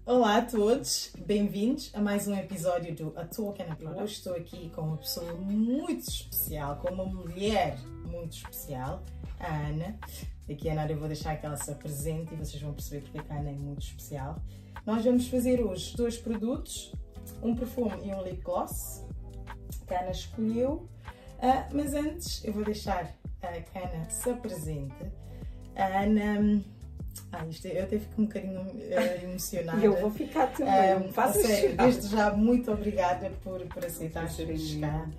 Olá a todos, bem-vindos a mais um episódio do A Tua Canapé. Hoje estou aqui com uma pessoa muito especial, com uma mulher muito especial, a Ana. Daqui a nada eu vou deixar que ela se apresente e vocês vão perceber porque a Ana é muito especial. Nós vamos fazer hoje dois produtos, um perfume e um lip gloss, que a Ana escolheu. Mas antes eu vou deixar que a Ana se apresente. A Ana... eu até fico um bocadinho emocionada. E eu vou ficar também. Sério, desde já, muito obrigada por aceitar chegar.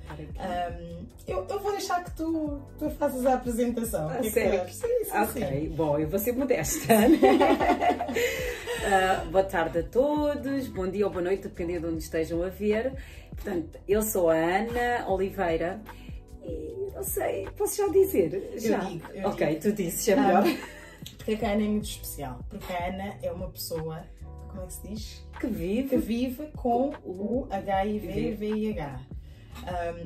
Eu vou deixar que tu faças a apresentação. Sério? Sim. Ok, bom, eu vou ser modesta. Boa tarde a todos, bom dia ou boa noite, dependendo de onde estejam a ver. Portanto, eu sou a Ana Oliveira e não sei, posso já dizer? Já? Eu digo. Tu dizes, é melhor. Porque a Ana é muito especial, porque a Ana é uma pessoa, como é que se diz? Que vive com o HIV/VIH.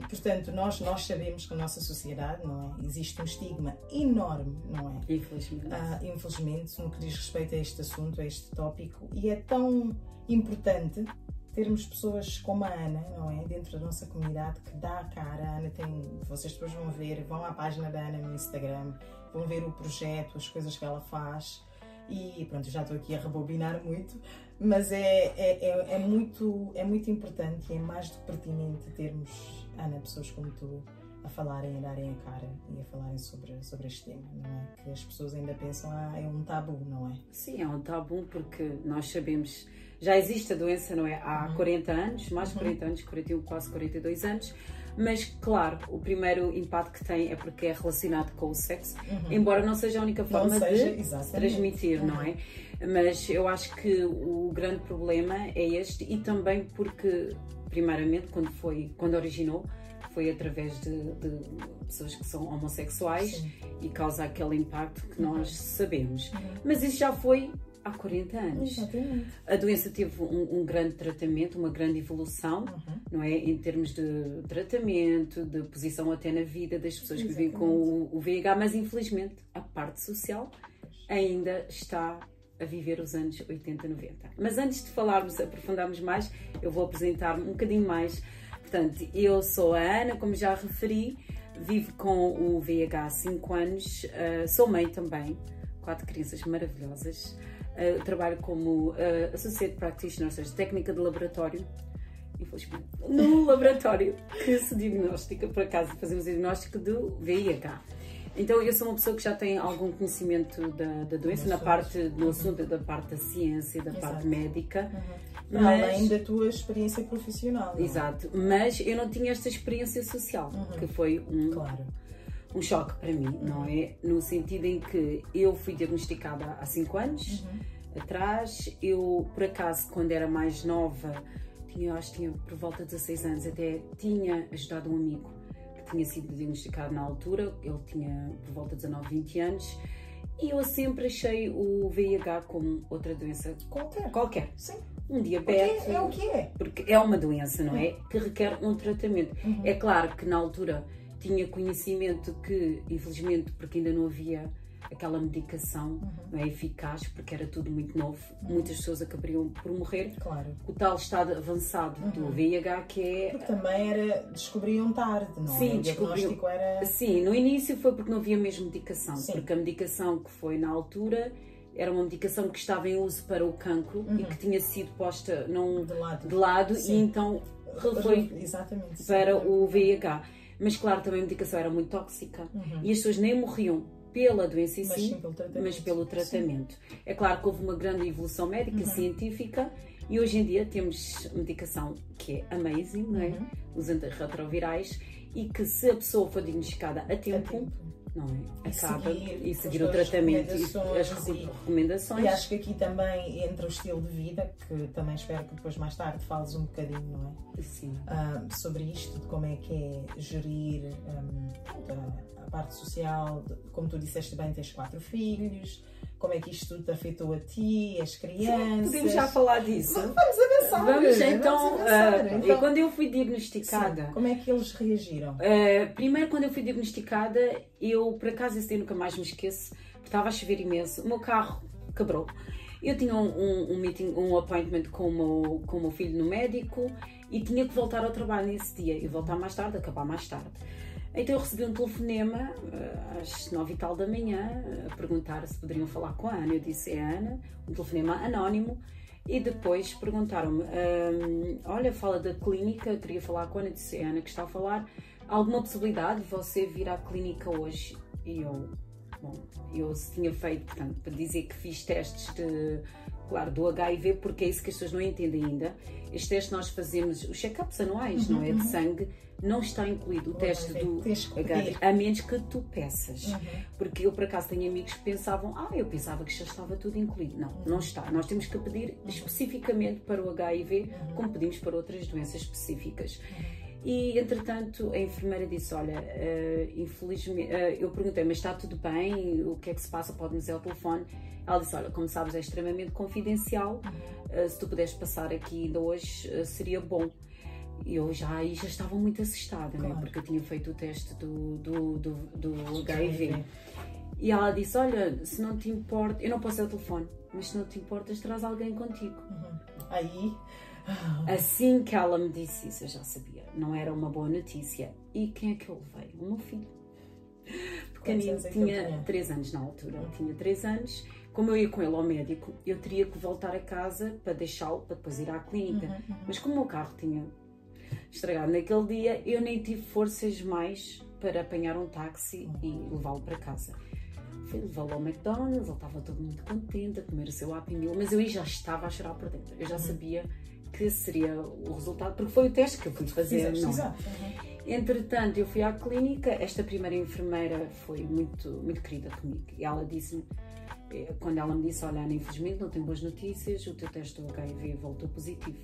Portanto, nós sabemos que na nossa sociedade, não é? Existe um estigma enorme, não é? Infelizmente, no que diz respeito a este assunto, a este tópico, e é tão importante termos pessoas como a Ana, não é? Dentro da nossa comunidade que dá a cara. A Ana vocês depois vão ver, vão à página da Ana no Instagram, vão ver o projeto, as coisas que ela faz e pronto, já estou aqui a rebobinar muito, mas é muito importante e é mais do que pertinente termos, Ana, pessoas como tu a falarem, a darem a cara e a falarem sobre este tema, não é? Que as pessoas ainda pensam, é um tabu, não é? Sim, é um tabu porque nós sabemos, já existe a doença, não é? Há 40 anos, mais de 40 anos, 41, quase 42 anos, mas claro, o primeiro impacto que tem é porque é relacionado com o sexo, embora não seja a única forma de transmitir, não é? Mas eu acho que o grande problema é este e também porque, primeiramente, quando originou, foi através de pessoas que são homossexuais e causa aquele impacto que nós sabemos. Mas isso já foi há 40 anos. Exatamente. A doença teve um grande tratamento, uma grande evolução, não é? Em termos de tratamento, de posição até na vida das pessoas que vivem com o VIH, mas infelizmente a parte social ainda está a viver os anos 80, 90. Mas antes de aprofundarmos mais, eu vou apresentar-me um bocadinho mais. Portanto, eu sou a Ana, como já referi, vivo com o VIH há 5 anos, sou mãe também, 4 crianças maravilhosas, trabalho como Associate Practitioner, ou seja, técnica de laboratório, infelizmente, no laboratório que se diagnostica, por acaso fazemos o diagnóstico do VIH. Então eu sou uma pessoa que já tem algum conhecimento da doença, no assunto da parte da ciência, da parte médica. Mas, além da tua experiência profissional. Exato, mas eu não tinha esta experiência social, que foi um choque para mim, não é? No sentido em que eu fui diagnosticada há 5 anos atrás, eu por acaso quando era mais nova, acho que tinha por volta de 16 anos, até tinha ajudado um amigo que tinha sido diagnosticado na altura, ele tinha por volta de 19, 20 anos, e eu sempre achei o VIH como outra doença qualquer. Sim. Um diabetes. É o que é. Porque é uma doença, não é? Que requer um tratamento. É claro que na altura tinha conhecimento que, infelizmente, porque ainda não havia aquela medicação não é, eficaz, porque era tudo muito novo, muitas pessoas acabariam por morrer. Claro. O tal estado avançado do VIH que é... Porque também descobriam tarde, não é? Sim, o diagnóstico era... Sim, no início foi porque não havia mesmo medicação, porque a medicação que foi na altura era uma medicação que estava em uso para o cancro e que tinha sido posta de lado e então foi para o VIH. Mas claro, também a medicação era muito tóxica e as pessoas nem morriam pela doença em si, mas pelo tratamento. É claro que houve uma grande evolução médica, científica, e hoje em dia temos medicação que é amazing, não é? Os antirretrovirais, e que se a pessoa for diagnosticada a tempo não é? Acaba e seguir o tratamento e as recomendações. E acho que aqui também entra o estilo de vida, que também espero que depois mais tarde fales um bocadinho, não é? Sim. Sobre isto, de como é que é gerir a parte social, como tu disseste bem, tens 4 filhos, como é que isto tudo te afetou a ti, as crianças. Sim, podemos já falar disso. Vamos avançar. Vamos então. Quando eu fui diagnosticada. Sim, como é que eles reagiram? Primeiro, quando eu fui diagnosticada, eu por acaso esse dia nunca mais me esqueço, estava a chover imenso, o meu carro quebrou Eu tinha um meeting, um appointment com o meu filho no médico e tinha que voltar ao trabalho nesse dia e voltar mais tarde, acabar mais tarde. Então eu recebi um telefonema às 9 e tal da manhã a perguntar se poderiam falar com a Ana. Eu disse: é a Ana, um telefonema anónimo. E depois perguntaram-me: olha, fala da clínica, eu queria falar com a Ana. Eu disse: é a Ana que está a falar. Há alguma possibilidade de você vir à clínica hoje? E eu tinha feito, portanto, para dizer que fiz testes do HIV, porque é isso que as pessoas não entendem ainda. Estes testes nós fazemos, os check-ups anuais, não é? De sangue, não está incluído o teste do HIV, a menos que tu peças. Porque eu, por acaso, tenho amigos que pensavam: eu pensava que já estava tudo incluído. Não, não está. Nós temos que pedir especificamente para o HIV, como pedimos para outras doenças específicas. E, entretanto, a enfermeira disse: olha, infelizmente, eu perguntei, mas está tudo bem? O que é que se passa? Pode-me dizer ao telefone? Ela disse: olha, como sabes, é extremamente confidencial, se tu puderes passar aqui ainda hoje, seria bom. E eu já estava muito assustada, claro, né? Porque eu tinha feito o teste do HIV. E ela disse: olha, se não te importa, eu não posso ir ao telefone, mas se não te importas, traz alguém contigo. Aí... Assim que ela me disse isso, eu já sabia, não era uma boa notícia. E quem é que eu levei? O meu filho. Pequenino, tinha 3 anos na altura, tinha 3 anos. Como eu ia com ele ao médico, eu teria que voltar a casa para deixá-lo, para depois ir à clínica. Mas como o meu carro tinha estragado naquele dia, eu nem tive forças mais para apanhar um táxi e levá-lo para casa. Fui levá-lo ao McDonald's, ele estava todo muito contente a comer o seu Happy Meal, mas eu aí já estava a chorar por dentro. Eu já sabia que seria o resultado, porque foi o teste que eu fui fazer. Exato. Entretanto, eu fui à clínica. Esta primeira enfermeira foi muito, muito querida comigo. E ela disse-me, quando ela me disse: olha, Ana, infelizmente não tenho boas notícias, o teu teste do HIV voltou positivo.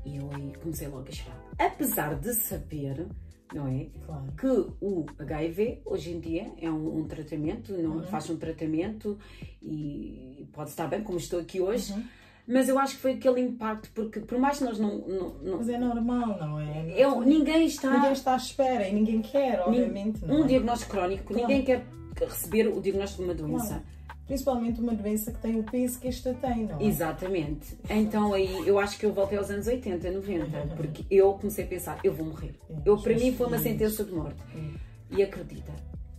E eu aí comecei logo a chorar. Apesar de saber, não é? Claro. Que o HIV hoje em dia é um tratamento, não faz um tratamento e pode estar bem como estou aqui hoje. Mas eu acho que foi aquele impacto, porque por mais que nós não... Mas é normal, não é? Ninguém está à espera e ninguém quer, obviamente. Um diagnóstico crónico, claro, ninguém quer receber o diagnóstico de uma doença. Claro. Principalmente uma doença que tem o peso que esta tem, não é? Exatamente. Então aí eu acho que eu voltei aos anos 80, 90, porque eu comecei a pensar: eu vou morrer. Para mim foi uma sentença de morte. E acredita,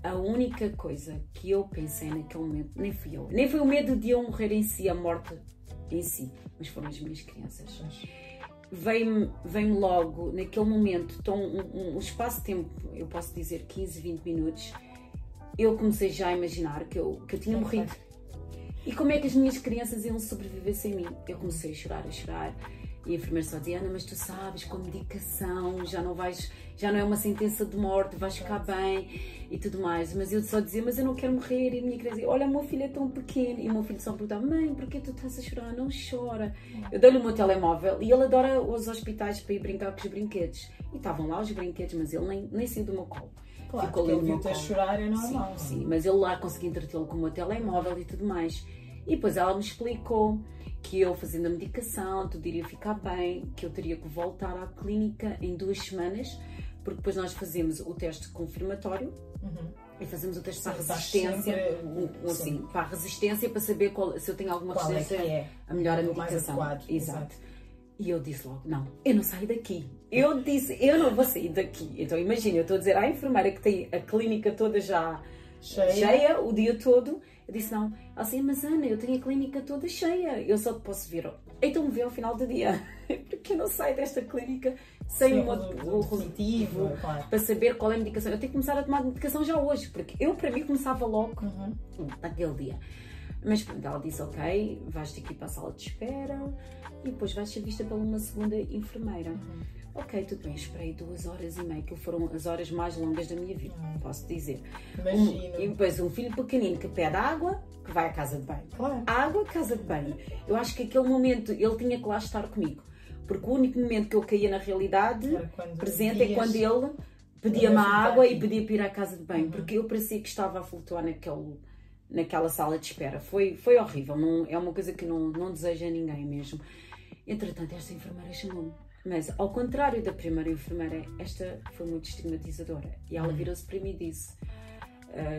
a única coisa que eu pensei naquele momento, nem fui eu, nem foi o medo de eu morrer em si, a morte em si, mas foram as minhas crianças. Veio-me logo, naquele momento, um espaço de tempo, eu posso dizer 15, 20 minutos, eu comecei já a imaginar que eu tinha morrido. E como é que as minhas crianças iam sobreviver sem mim? Eu comecei a chorar. E a enfermeira só dizia: Ana, mas tu sabes, com a medicação já não é uma sentença de morte, vais ficar bem e tudo mais. Mas eu só dizia: mas eu não quero morrer. E a minha criança dizia: olha, o meu filho é tão pequeno. E o meu filho só perguntava: mãe, porquê tu estás a chorar? Não chora. Eu dei-lhe o meu telemóvel e ele adora os hospitais para ir brincar com os brinquedos. E estavam lá os brinquedos, mas ele nem saiu do meu colo. Claro, porque ele viu-te a chorar, é normal. Sim, mas ele lá conseguia entretê-lo com o meu telemóvel e tudo mais. E depois ela me explicou que eu, fazendo a medicação, tudo iria ficar bem, que eu teria que voltar à clínica em 2 semanas, porque depois nós fazemos o teste confirmatório e fazemos o teste para a resistência, para a resistência, para saber se eu tenho alguma resistência a melhor a medicação. Exato. E eu disse logo: não, eu não saio daqui. Eu disse: eu não vou sair daqui. Então imagina, eu estou a dizer à enfermeira que tem a clínica toda já cheia o dia todo. Eu disse: não. Ela disse: mas Ana, eu tenho a clínica toda cheia, eu só te posso ver. Então me vê ao final do dia. Porque eu não saio desta clínica sem o positivo, claro, para saber qual é a medicação. Eu tenho que começar a tomar medicação já hoje, porque eu, para mim, começava logo naquele dia. Mas pronto, ela disse: ok, vais-te aqui para a sala de espera e depois vais ser vista por uma segunda enfermeira. Ok, tudo bem, esperei 2 horas e meia, que foram as horas mais longas da minha vida, posso dizer. Imagina. E depois um filho pequenino que pede água, que vai à casa de banho. Claro. Água, casa de banho. Eu acho que aquele momento ele tinha que lá estar comigo, porque o único momento que eu caía na realidade presente é quando ele pedia-me água e pedia para ir à casa de banho, porque eu parecia que estava a flutuar naquela sala de espera. Foi horrível, não, é uma coisa que não desejo a ninguém mesmo. Entretanto, esta enfermeira chamou-me. Mas, ao contrário da primeira enfermeira, esta foi muito estigmatizadora. E ela virou-se para mim e disse: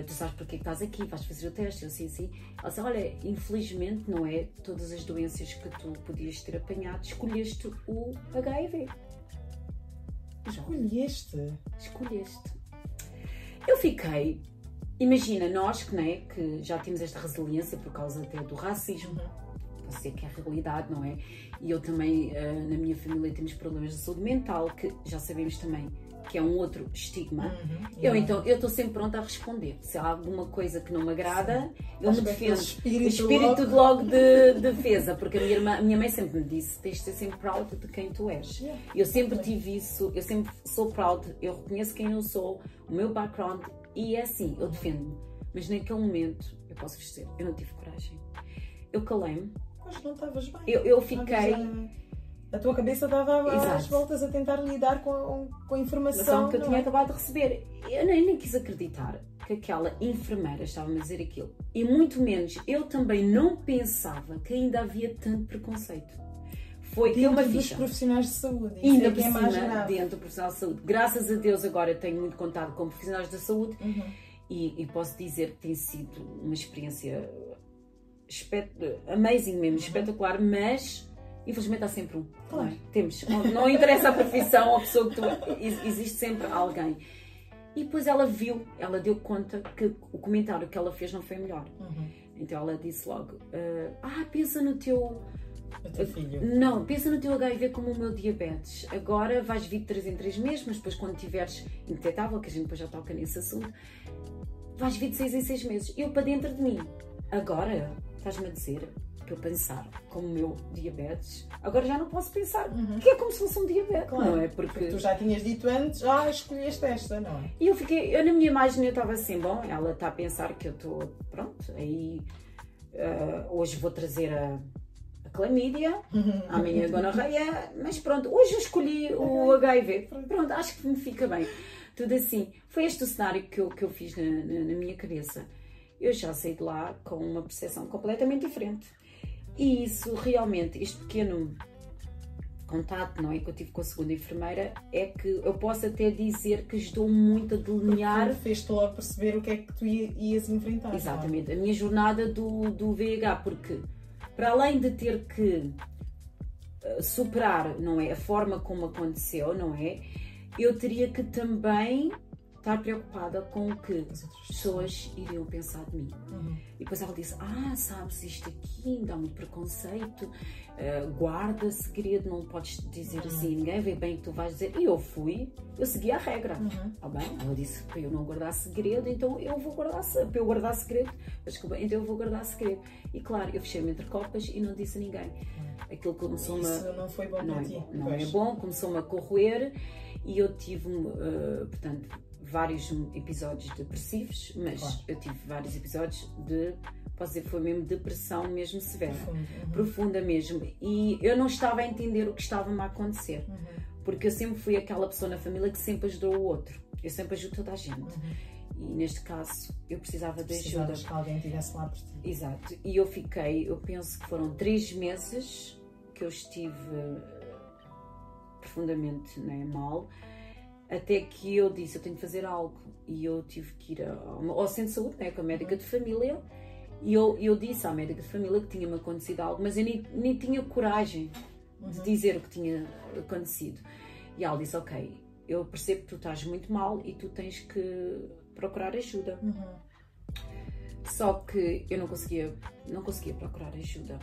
tu sabes porque é que estás aqui, vais fazer o teste. Eu sim. Ela disse, olha, infelizmente não é todas as doenças que tu podias ter apanhado, escolheste o HIV. Escolheste. Eu fiquei, imagina, nós que já temos esta resiliência por causa até do racismo, posso dizer que é a realidade, não é? E eu também, na minha família, temos problemas de saúde mental, que já sabemos também que é um outro estigma. Eu estou sempre pronta a responder. Se há alguma coisa que não me agrada, eu me defendo. O espírito logo de defesa, porque a minha mãe sempre me disse, tens de ser sempre proud de quem tu és. Eu sempre tive isso, eu sempre sou proud, eu reconheço quem eu sou, o meu background, e é assim, eu defendo-me. Mas naquele momento, eu posso vos dizer, eu não tive coragem. Eu calei-me. Mas não estavas bem. Eu fiquei... A tua cabeça dava às voltas a tentar lidar com a informação que eu tinha acabado de receber. Eu nem quis acreditar que aquela enfermeira estava-me a dizer aquilo. E muito menos, eu também não pensava que ainda havia tanto preconceito. Foi dentro dos profissionais de saúde. Ainda por cima, dentro do profissional de saúde. Graças a Deus agora eu tenho muito contato com profissionais da saúde e posso dizer que tem sido uma experiência amazing mesmo, espetacular, mas... Infelizmente há sempre um. Claro. Não interessa a profissão, a pessoa que tu... Existe sempre alguém. E depois ela deu conta que o comentário que ela fez não foi melhor. Então ela disse logo, pensa no teu... filho. Não, pensa no teu HIV como o meu diabetes. Agora vais vir de 3 em 3 meses, mas depois quando tiveres indetetável, que a gente depois já toca nesse assunto, vais vir de 6 em 6 meses. Eu para dentro de mim. Agora, estás-me a dizer... que eu pensar como o meu diabetes, agora já não posso pensar, que é como se fosse um diabetes, claro, não é? Porque tu já tinhas dito antes, escolheste esta, não é? E eu na minha imagem eu estava assim, bom, ela está a pensar que eu estou, pronto, aí hoje vou trazer a clamídia, amanhã a gonorreia, mas pronto, hoje eu escolhi o HIV, pronto, acho que me fica bem. Tudo assim, foi este o cenário que eu fiz na minha cabeça. Eu já saí de lá com uma percepção completamente diferente. E isso realmente, este pequeno contato, não é, que eu tive com a segunda enfermeira, é que eu posso até dizer que ajudou muito a delinear... Fez-te logo perceber o que é que tu ias enfrentar. Exatamente, a minha jornada do VIH, porque para além de ter que superar, não é, a forma como aconteceu, não é, eu teria que também... estar preocupada com o que as pessoas iriam pensar de mim. E depois ela disse, sabes, isto aqui dá muito preconceito, guarda segredo, não podes dizer assim, ninguém vê bem o que tu vais dizer. E eu segui a regra. Tá bem? Ela disse para eu não guardar segredo, então eu vou guardar segredo. Para eu guardar segredo, desculpa, então eu vou guardar segredo. E claro, eu fechei-me entre copas e não disse a ninguém. Aquilo começou-me... Isso não foi bom para ti. Não é bom, começou-me a corroer e eu tive, portanto, vários episódios depressivos, mas eu tive vários episódios de, posso dizer, foi mesmo depressão mesmo severa, profunda mesmo, e eu não estava a entender o que estava-me a acontecer, porque eu sempre fui aquela pessoa na família que sempre ajudou o outro, eu sempre ajudo toda a gente, e neste caso eu precisava de ajuda. Que alguém estivesse lá por ti. Exato, e eu penso que foram 3 meses que eu estive profundamente, né, mal, até que eu disse, eu tenho de fazer algo, e eu tive que ir ao centro de saúde, né, com a médica de família, e eu disse à médica de família que tinha-me acontecido algo, mas eu nem tinha coragem de dizer o que tinha acontecido. E ela disse, ok, eu percebo que tu estás muito mal e tu tens que procurar ajuda. Só que eu não conseguia procurar ajuda.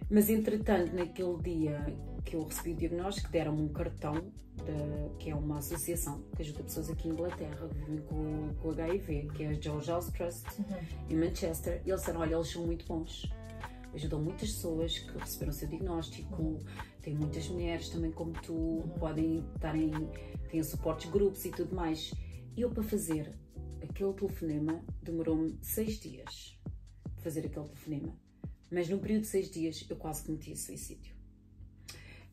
Mas entretanto, naquele dia que eu recebi o diagnóstico, deram-me um cartão, que é uma associação que ajuda pessoas aqui em Inglaterra que vivem com HIV, que é a George House Trust, em Manchester, e eles disseram, olha, eles são muito bons, ajudam muitas pessoas que receberam o seu diagnóstico, tem muitas mulheres também como tu, podem têm suportes grupos e tudo mais. E eu, para fazer aquele telefonema, demorou-me 6 dias fazer aquele telefonema. Mas num período de 6 dias eu quase cometi suicídio.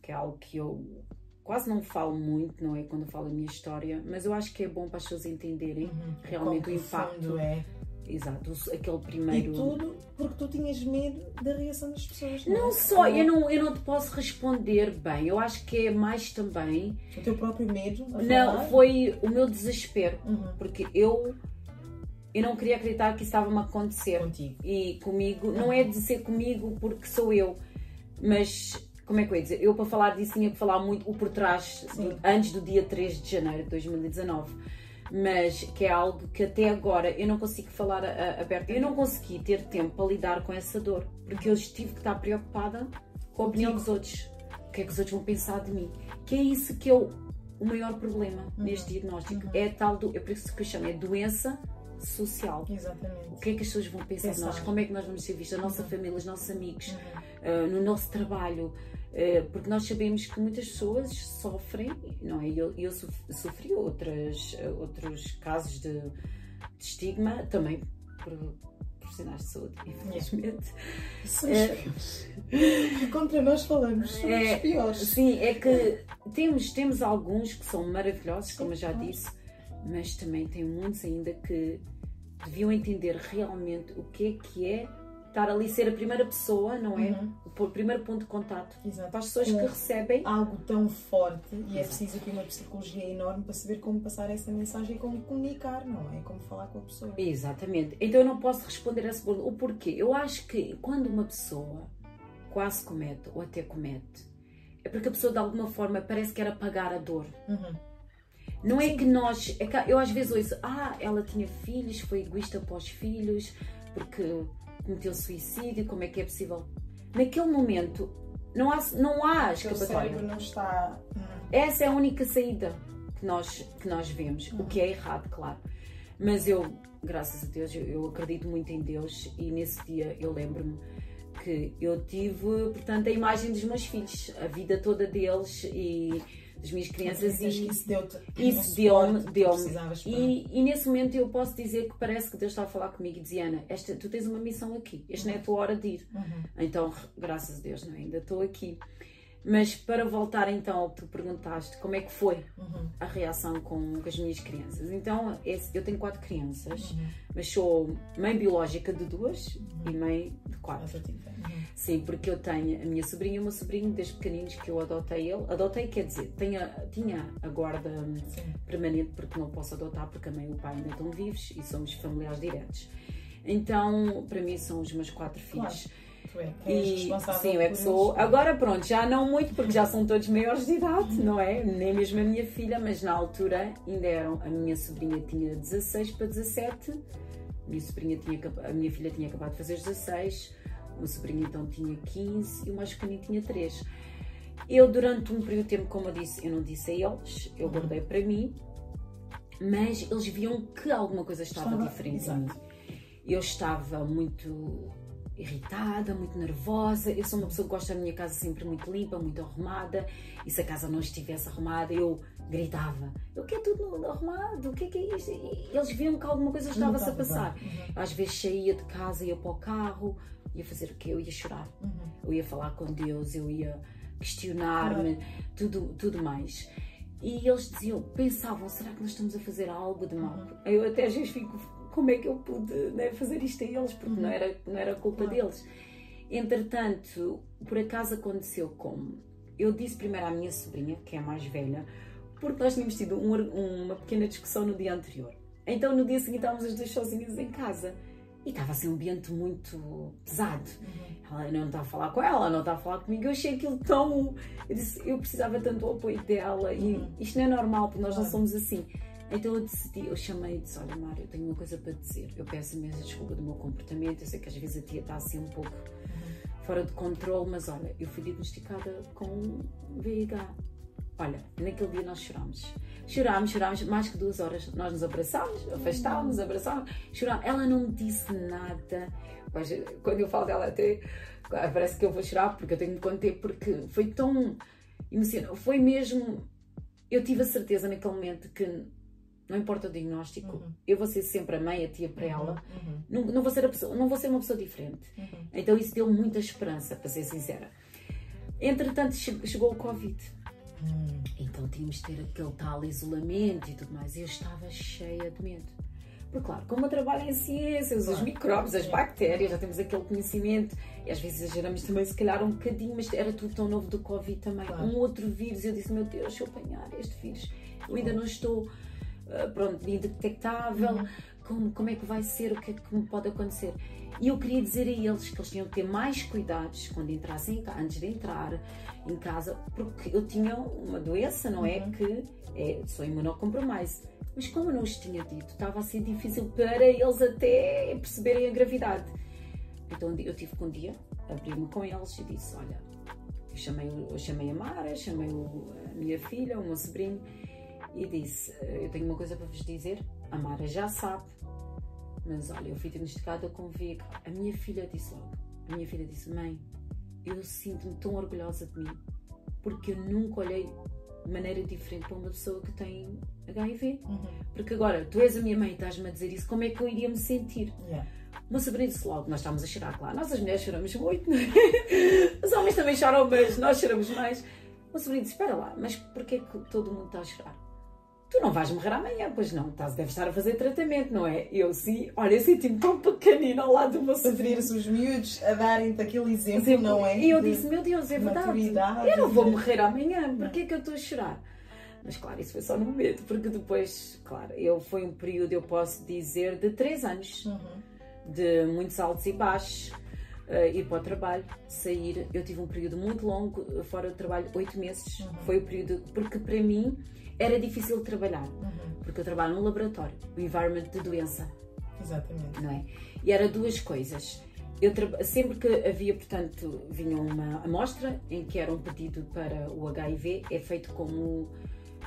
Que é algo que eu quase não falo muito, não é? Quando eu falo a minha história, mas eu acho que é bom para as pessoas entenderem realmente o impacto. Exato, aquele primeiro... E tudo porque tu tinhas medo da reação das pessoas. Não só, eu não te posso responder bem, eu acho que é mais também... O teu próprio medo? Não, foi o meu desespero, porque eu eu não queria acreditar que isso estava-me a acontecer. Contigo. E comigo, não é de ser comigo porque sou eu, mas, como é que eu ia dizer? Eu, para falar disso, tinha que falar muito o por trás, antes do dia 3 de janeiro de 2019. Mas que é algo que até agora eu não consigo falar aberto. Eu não consegui ter tempo para lidar com essa dor, porque eu tive que estar preocupada com a opinião dos outros. O que é que os outros vão pensar de mim? Que é isso que é o maior problema neste diagnóstico. É tal é por isso que eu chamo, é doença social. Exatamente. O que é que as pessoas vão pensar de nós? Como é que nós vamos ser vistos? A nossa família, os nossos amigos, no nosso trabalho. Porque nós sabemos que muitas pessoas sofrem, não é? Eu sofri outros casos de estigma também por profissionais de saúde, infelizmente. São os piores. Contra nós falamos, são os piores. Sim, é que temos alguns que são maravilhosos, como eu já disse, mas também tem muitos ainda que deviam entender realmente o que é estar ali, ser a primeira pessoa, não é? O primeiro ponto de contato. Exato. Para as pessoas que recebem algo tão forte, e é preciso aqui uma psicologia enorme para saber como passar essa mensagem e como comunicar, não é? Como falar com a pessoa. Exatamente. Então eu não posso responder a essa pergunta. O porquê? Eu acho que quando uma pessoa quase comete ou até comete, é porque a pessoa de alguma forma parece que quer apagar a dor. Não é que nós... eu às vezes ouço, ela tinha filhos, foi egoísta para os filhos, porque cometeu suicídio, como é que é possível? Naquele momento não há escapatória. O cérebro não está... Essa é a única saída que nós vemos, o que é errado, claro. Mas eu, graças a Deus, eu acredito muito em Deus, e nesse dia eu lembro-me que eu tive, portanto, a imagem dos meus filhos, a vida toda deles e das minhas crianças, e isso deu-te. Isso deu-me. E nesse momento eu posso dizer que parece que Deus está a falar comigo e dizia, Ana, tu tens uma missão aqui, esta não é a tua hora de ir. Então, graças a Deus, ainda estou aqui. Mas para voltar então ao que tu perguntaste, como é que foi a reação com as minhas crianças? Então, eu tenho 4 crianças, mas sou mãe biológica de 2 e mãe de 4. Sim, porque eu tenho a minha sobrinha e o meu sobrinho desde pequeninos que eu adotei ele. Adotei quer dizer, tinha a guarda permanente, porque não posso adotar porque a mãe e o pai ainda estão vivos e somos familiares diretos. Então, para mim são os meus 4 filhos. Sim, eu é que sou. Agora pronto, já não muito, porque já são todos maiores de idade, não é? Nem mesmo a minha filha, mas na altura ainda eram. A minha sobrinha tinha 16 para 17, a minha filha tinha acabado de fazer 16, o meu sobrinho então tinha 15 e o mais pequenino tinha 3. Eu, durante um período de tempo, como eu disse, eu não disse a eles, eu guardei para mim, mas eles viam que alguma coisa estava diferente em mim. Eu estava muito irritada, muito nervosa. Eu sou uma pessoa que gosta da minha casa sempre muito limpa, muito arrumada, e se a casa não estivesse arrumada eu gritava, eu quero tudo arrumado, o que é isto? E eles viam que alguma coisa estava-se a passar. Às vezes saía de casa, ia para o carro, ia fazer o quê? Eu ia chorar, eu ia falar com Deus, eu ia questionar-me, tudo mais. E eles diziam, pensavam, será que nós estamos a fazer algo de mal? Eu até às vezes fico, como é que eu pude, né, fazer isto a eles, porque não era culpa deles. Entretanto, por acaso aconteceu como? Eu disse primeiro à minha sobrinha, que é a mais velha, porque nós tínhamos tido uma pequena discussão no dia anterior. Então no dia seguinte estávamos as duas sozinhas em casa. E estava assim um ambiente muito pesado. Ela não estava a falar com ela, não estava a falar comigo. Eu achei aquilo tão... Eu disse, eu precisava tanto do apoio dela e isto não é normal, porque nós não somos assim. Então eu decidi, eu chamei e disse, olha Mário, eu tenho uma coisa para te dizer. Eu peço imensa desculpa do meu comportamento, eu sei que às vezes a tia está assim um pouco fora de controle, mas olha, eu fui diagnosticada com VIH. Olha, naquele dia nós chorámos mais que 2 horas. Nós nos abraçámos, afastámos, abraçámos, chorámos. Ela não me disse nada. Mas, quando eu falo dela até parece que eu vou chorar, porque eu tenho de conter, porque foi tão emocionante. Foi mesmo, eu tive a certeza naquele momento que não importa o diagnóstico, eu vou ser sempre a mãe, a tia para ela. Não vou ser uma pessoa diferente. Então isso deu muita esperança, para ser sincera. Entretanto chegou o Covid. Então tínhamos de ter aquele tal isolamento e tudo mais. Eu estava cheia de medo. Porque claro, como eu trabalho em ciências, os micróbios, as bactérias, já temos aquele conhecimento. E às vezes exageramos também, se calhar, um bocadinho, mas era tudo tão novo do Covid também. Um outro vírus, eu disse, meu Deus, se eu apanhar este vírus, eu ainda não estou, indetectável. como é que vai ser, o que é que me pode acontecer. E eu queria dizer a eles que eles tinham que ter mais cuidados quando entrassem, antes de entrar em casa, porque eu tinha uma doença, não é? Que sou imunocompromisso. Mas como eu não os tinha dito, estava a ser difícil para eles até perceberem a gravidade. Então eu tive que um dia abrir-me com eles e disse, olha, eu chamei a Mara, chamei a minha filha, o meu sobrinho, e disse, eu tenho uma coisa para vos dizer, a Mara já sabe, mas olha, eu fui diagnosticada com VIH. A minha filha disse logo, mãe, eu sinto-me tão orgulhosa de mim, porque eu nunca olhei de maneira diferente para uma pessoa que tem HIV. Porque agora, tu és a minha mãe e estás-me a dizer isso, como é que eu iria me sentir? O meu sobrinho disse logo, nós estávamos a chorar, claro, nós as mulheres choramos muito, não é? Os homens também choram, mas nós choramos mais. O meu sobrinho disse, espera lá, mas porquê que todo mundo está a chorar? Tu não vais morrer amanhã, pois não, deves estar a fazer tratamento, não é? Eu sim, olha, eu senti-me tão pequenina ao lado do meu sobrinho. Preferir-se os miúdos a darem-te aquele exemplo, não é? E eu disse, meu Deus, é verdade, eu não vou morrer amanhã, porquê é que eu estou a chorar? Mas claro, isso foi só no momento, porque depois, claro, foi um período, eu posso dizer, de 3 anos, de muitos altos e baixos, ir para o trabalho, sair. Eu tive um período muito longo, fora do trabalho, 8 meses, foi o período, porque para mim era difícil de trabalhar, porque eu trabalho num laboratório, o environment de doença. Exatamente. Não é? E era 2 coisas. Sempre que havia, portanto, vinha uma amostra em que era um pedido para o HIV, é feito como,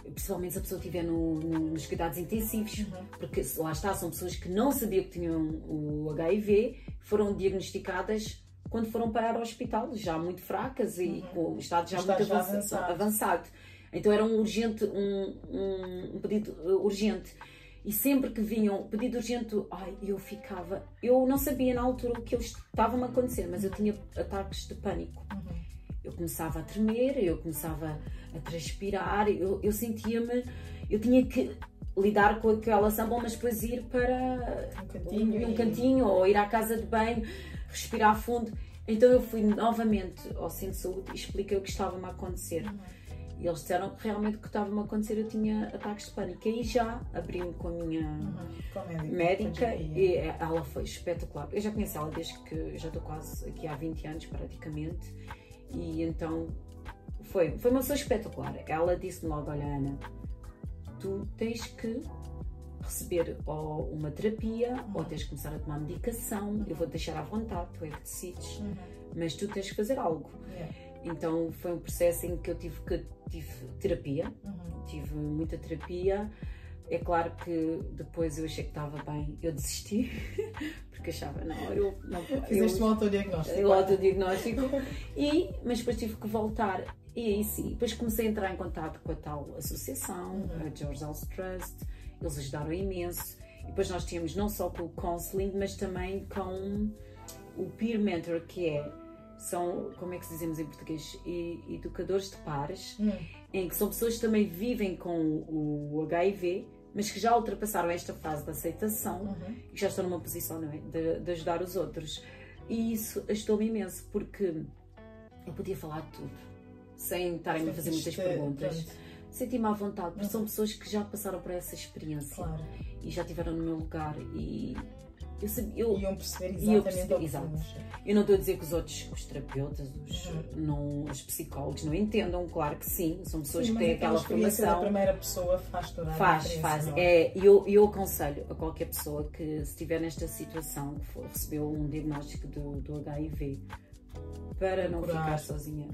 principalmente se a pessoa estiver nos cuidados intensivos, porque lá está, são pessoas que não sabiam que tinham o HIV, foram diagnosticadas quando foram parar ao hospital, já muito fracas e com o estado já muito avançado. Então era um pedido urgente. E sempre que vinham pedido urgente, eu não sabia na altura o que estava a acontecer, mas eu tinha ataques de pânico. Eu começava a tremer, eu começava a transpirar, eu sentia-me, eu tinha que lidar com aquela samba, mas depois ir para um cantinho ou ir à casa de banho, respirar fundo. Então eu fui novamente ao centro de saúde e expliquei o que estava-me a acontecer. E eles disseram que realmente o que estava-me a acontecer, eu tinha ataques de pânico. E aí já abri-me com a minha médica e ela foi espetacular. Eu já conheço ela desde que eu já estou quase aqui há 20 anos praticamente. E então foi uma pessoa espetacular. Ela disse-me logo, olha Ana, tu tens que receber ou uma terapia ou tens que começar a tomar medicação, eu vou-te deixar à vontade, tu é que decides, mas tu tens que fazer algo. Então foi um processo em que eu tive terapia, tive muita terapia. É claro que depois eu achei que estava bem, eu desisti, porque achava, Fizeste um autodiagnóstico. O autodiagnóstico, mas depois tive que voltar. E aí sim, depois comecei a entrar em contato com a tal associação, a George Health Trust, eles ajudaram imenso. E depois nós tínhamos não só com o counseling, mas também com o peer mentor, que são, como é que dizemos em português, educadores de pares, em que são pessoas que também vivem com o HIV, mas que já ultrapassaram esta fase de aceitação e já estão numa posição, não é, de ajudar os outros. E isso ajudou-me imenso, porque eu podia falar de tudo, sem estarem a fazer muitas perguntas. Senti-me à vontade, porque são pessoas que já passaram por essa experiência e já estiveram no meu lugar e iam perceber exatamente o que fomos. Eu não estou a dizer que os terapeutas, os psicólogos não entendam, claro que sim, são pessoas que têm aquela formação. A primeira pessoa faz toda a diferença. Faz. Eu aconselho a qualquer pessoa que, se estiver nesta situação, que recebeu um diagnóstico do HIV, para não ficar sozinha.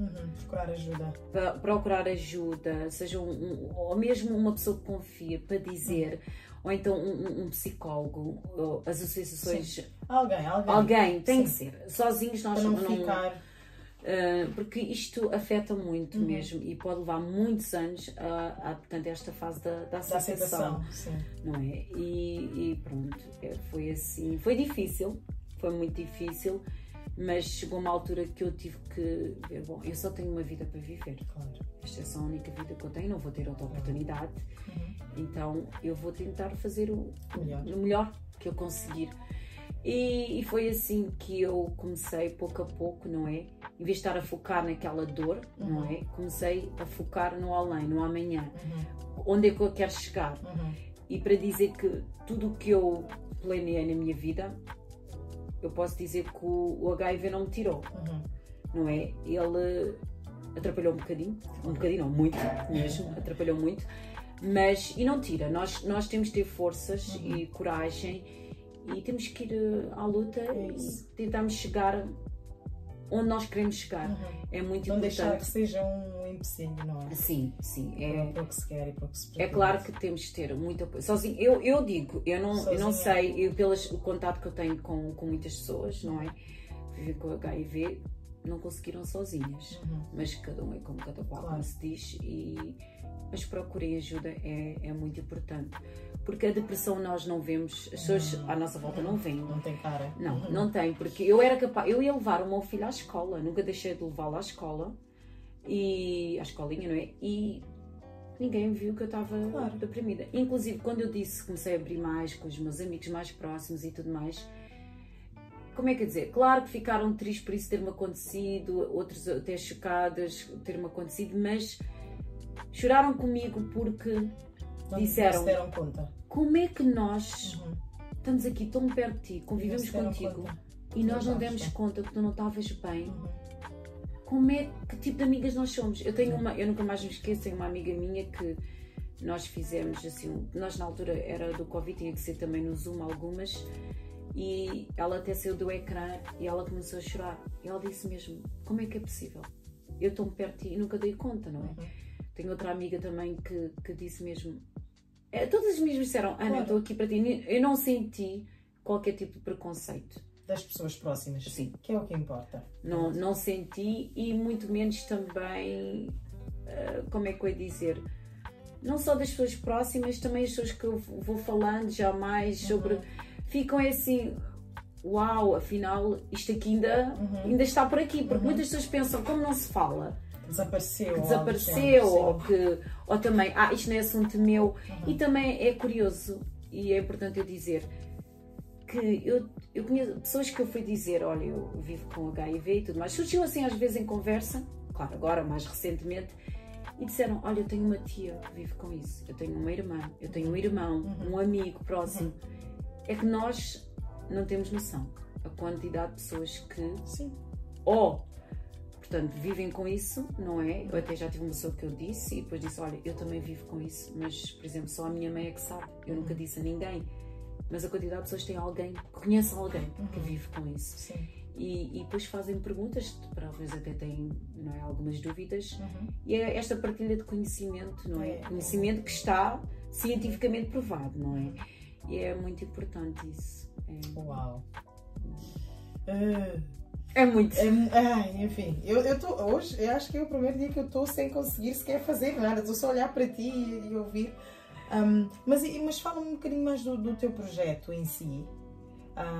Procurar ajuda, seja ou mesmo uma pessoa que confia para dizer, ou então um psicólogo, as associações. Alguém tem que ser. Sozinhos nós não ficar. Porque isto afeta muito mesmo e pode levar muitos anos portanto, esta fase da aceitação. Não é? E pronto, foi assim. Foi difícil, foi muito difícil. Mas chegou uma altura que eu tive que ver, bom, eu só tenho uma vida para viver. Esta é só a única vida que eu tenho, não vou ter outra oportunidade. Então eu vou tentar fazer o melhor que eu conseguir. E foi assim que eu comecei, pouco a pouco, não é? Em vez de estar a focar naquela dor, não é? Comecei a focar no além, no amanhã. Onde é que eu quero chegar? E para dizer que tudo o que eu planeei na minha vida, eu posso dizer que o HIV não me tirou, não é? Ele atrapalhou um bocadinho não, muito mesmo, atrapalhou muito, mas, e não tira, nós temos de ter forças e coragem e temos que ir à luta e tentarmos chegar onde nós queremos chegar. É muito não importante. Não deixar que seja um empecilho, não é? Sim. Para o que se quer e para o que se pretende. É claro que temos de ter muito apoio. Sozinho, eu digo, eu não sei, pelo contato que eu tenho com muitas pessoas, não é? Vivem com HIV, não conseguiram sozinhas. Mas cada um é como cada qual, como se diz. Mas procurem ajuda, é muito importante. Porque a depressão nós não vemos, as pessoas à nossa volta não veem. Não tem cara. Não tem, porque eu era capaz, eu ia levar o meu filho à escola, nunca deixei de levá-lo à escola, e à escolinha, não é? E ninguém viu que eu estava deprimida. Inclusive, quando eu comecei a abrir mais com os meus amigos mais próximos e tudo mais, como é que dizer? Claro que ficaram tristes por isso ter-me acontecido, outros até chocadas por ter-me acontecido, mas choraram comigo porque disseram, se deram conta. Como é que nós estamos aqui tão perto de ti, convivemos contigo e nós não demos conta que tu não estavas bem? Que tipo de amigas nós somos? Eu nunca mais me esqueço, tenho uma amiga minha que nós fizemos assim, nós na altura era do Covid, tinha que ser também no Zoom algumas, e ela até saiu do ecrã e ela começou a chorar. E ela disse mesmo, como é que é possível? Eu estou perto de ti e nunca dei conta, não é? Tenho outra amiga também que disse mesmo, todas as minhas disseram, Ana, eu estou aqui para ti. Eu não senti qualquer tipo de preconceito. Das pessoas próximas. Sim. Que é o que importa. Não senti, e muito menos também, como é que eu ia dizer, não só das pessoas próximas, também as pessoas que eu vou falando já mais sobre, ficam assim, uau, afinal isto aqui ainda está por aqui, porque muitas pessoas pensam, como não se fala, desapareceu, ou também, isto não é assunto meu. E também é curioso e é importante eu dizer que eu conheço pessoas que eu fui dizer, olha, eu vivo com HIV e tudo mais, surgiu assim às vezes em conversa, claro, agora mais recentemente, e disseram, olha, eu tenho uma tia que vive com isso, eu tenho uma irmã, eu tenho um irmão, um amigo próximo. É que nós não temos noção a quantidade de pessoas que portanto, vivem com isso, não é? Eu até já tive uma pessoa que eu disse e depois disse, olha, eu também vivo com isso, mas, por exemplo, só a minha mãe é que sabe, eu nunca disse a ninguém, mas a quantidade de pessoas tem alguém, que conhece alguém que vive com isso. Sim. E depois fazem perguntas, para às até têm, não é, algumas dúvidas, e é esta partilha de conhecimento, não é? Conhecimento que está cientificamente provado, não é? E é muito importante isso. Uau! É muito. Enfim, hoje eu acho que é o primeiro dia que eu estou sem conseguir sequer fazer nada, estou só a olhar para ti e ouvir. Mas fala-me um bocadinho mais do teu projeto em si,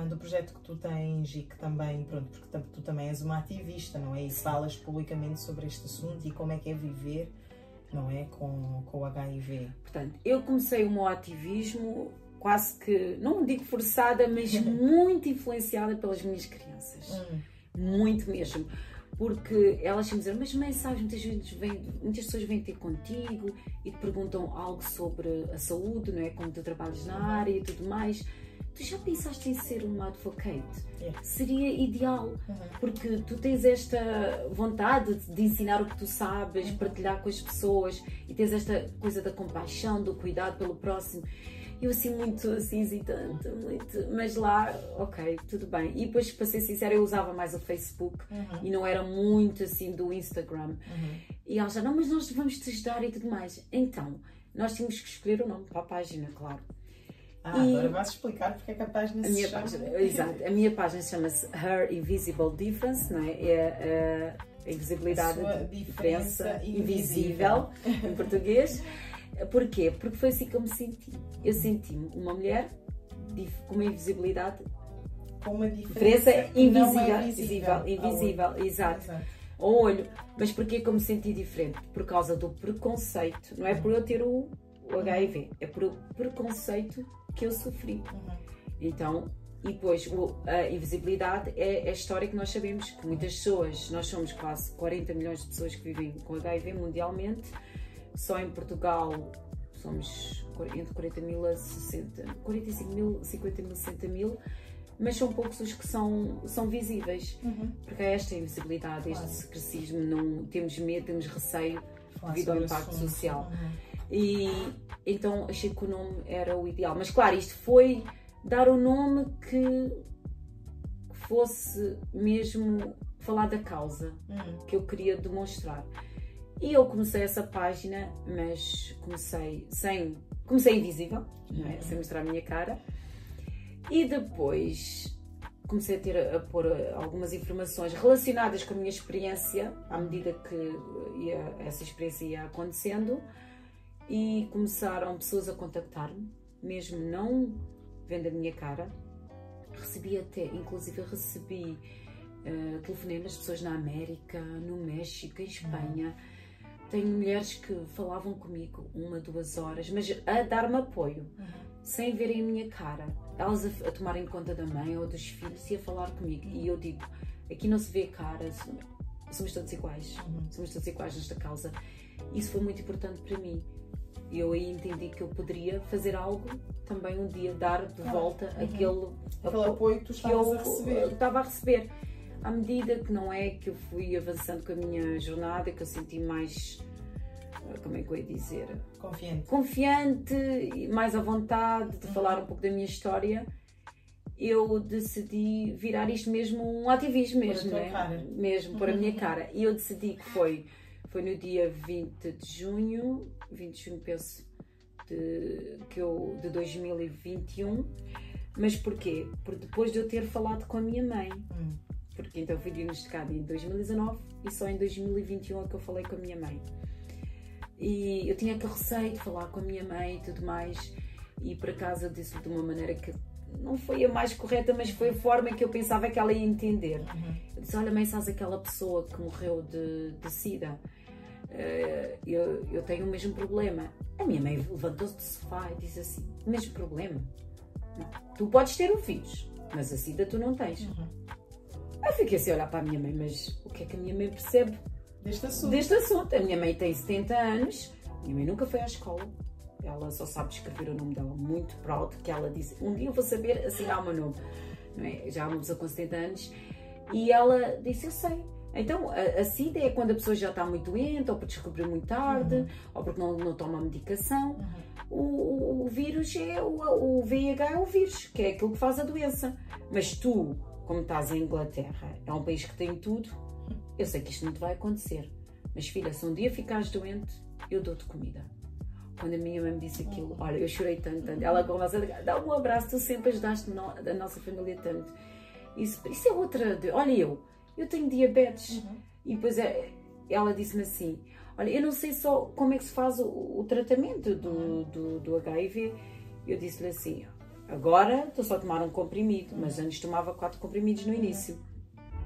do projeto que tu tens e que também, pronto, porque tu também és uma ativista, não é? E falas publicamente sobre este assunto e como é que é viver, não é? Com o HIV. Portanto, eu comecei o meu ativismo quase que, não digo forçada, mas muito influenciada pelas minhas crianças. Muito mesmo. Porque elas sempre dizem, mas mãe, sabes, muitas pessoas vêm ter contigo e te perguntam algo sobre a saúde, não é? Como tu trabalhas na área e tudo mais. Tu já pensaste em ser uma advocate? Seria ideal, porque tu tens esta vontade de ensinar o que tu sabes, partilhar com as pessoas e tens esta coisa da compaixão, do cuidado pelo próximo. Eu assim muito assim hesitante, mas lá, ok, tudo bem. E depois, para ser sincera, eu usava mais o Facebook e não era muito assim do Instagram. E ela já, não, mas nós vamos te ajudar e tudo mais. Então, nós tínhamos que escolher o nome para a página, claro. Agora vais explicar porque é que a página se chama. Exato, a minha página chama-se Her Invisible Difference, não é? É a invisibilidade, diferença invisível, em português. Porquê? Porque foi assim que eu me senti. Eu senti-me uma mulher com uma invisibilidade, com uma diferença invisível, exato, ao olho. Mas porquê que eu me senti diferente? Por causa do preconceito, não é por eu ter o HIV, é por o preconceito que eu sofri. Então, e depois a invisibilidade é a história que nós sabemos, que muitas pessoas, nós somos quase 40 milhões de pessoas que vivem com HIV mundialmente. Só em Portugal somos entre 40 mil a 60, 45 mil, 50 mil, 60 mil, mas são poucos os que são visíveis, porque há esta invisibilidade, este secrecismo, não, temos medo, temos receio devido ao impacto social. E então achei que o nome era o ideal, mas claro, isto foi dar um nome que fosse mesmo falar da causa que eu queria demonstrar. E eu comecei essa página, mas comecei invisível, não é? Sem mostrar a minha cara. E depois comecei a pôr algumas informações relacionadas com a minha experiência, à medida que essa experiência ia acontecendo, e começaram pessoas a contactar-me, mesmo não vendo a minha cara. Inclusive recebi telefonemas de pessoas na América, no México, em Espanha. Tenho mulheres que falavam comigo 1, 2 horas, mas a dar-me apoio, sem verem a minha cara. Elas a tomarem conta da mãe ou dos filhos e a falar comigo. E eu digo, aqui não se vê cara, somos todos iguais. Somos todos iguais nesta causa. Isso foi muito importante para mim. Eu aí entendi que eu poderia fazer algo também um dia, dar de volta aquele apoio que tu estavas a receber. Estava a receber. À medida que que eu fui avançando com a minha jornada, que eu senti mais, como é que eu ia dizer? Confiante e mais à vontade de falar um pouco da minha história, eu decidi virar isto mesmo um ativismo mesmo, mesmo por a minha cara. E eu decidi que foi no dia 20 de junho penso, de 2021. Mas porquê? Porque depois de eu ter falado com a minha mãe. Porque então fui diagnosticada em 2019 e só em 2021 é que eu falei com a minha mãe. E eu tinha aquele receio de falar com a minha mãe e tudo mais, e por acaso eu disse de uma maneira que não foi a mais correta, mas foi a forma que eu pensava que ela ia entender. Eu disse, olha mãe, sabes aquela pessoa que morreu de SIDA? Eu tenho o mesmo problema. A minha mãe levantou-se do sofá e disse assim, o mesmo problema? Não. Tu podes ter o vírus, mas a SIDA tu não tens. Eu fiquei assim a olhar para a minha mãe, mas o que é que a minha mãe percebe deste assunto? A minha mãe tem 70 anos, a minha mãe nunca foi à escola, ela só sabe escrever o nome dela, muito proud, que ela disse, um dia eu vou saber assinar o meu nome, não é? Já há uma pessoa com 70 anos, e ela disse, eu sei. Então, a SIDA é quando a pessoa já está muito doente, ou porque descobriu muito tarde, ou porque não toma medicação. O vírus o VIH é o vírus, que é aquilo que faz a doença. Mas tu, como estás em Inglaterra, é um país que tem tudo, eu sei que isto não te vai acontecer. Mas filha, se um dia ficares doente, eu dou-te comida. Quando a minha mãe me disse aquilo, olha, eu chorei tanto. Ela começa a dizer, dá um abraço, tu sempre ajudaste a nossa família tanto. Isso é outra... Olha, eu tenho diabetes. E depois ela disse-me assim, olha, eu não sei só como é que se faz o tratamento do HIV. Eu disse-lhe assim, agora estou só a tomar um comprimido, mas antes tomava 4 comprimidos no início.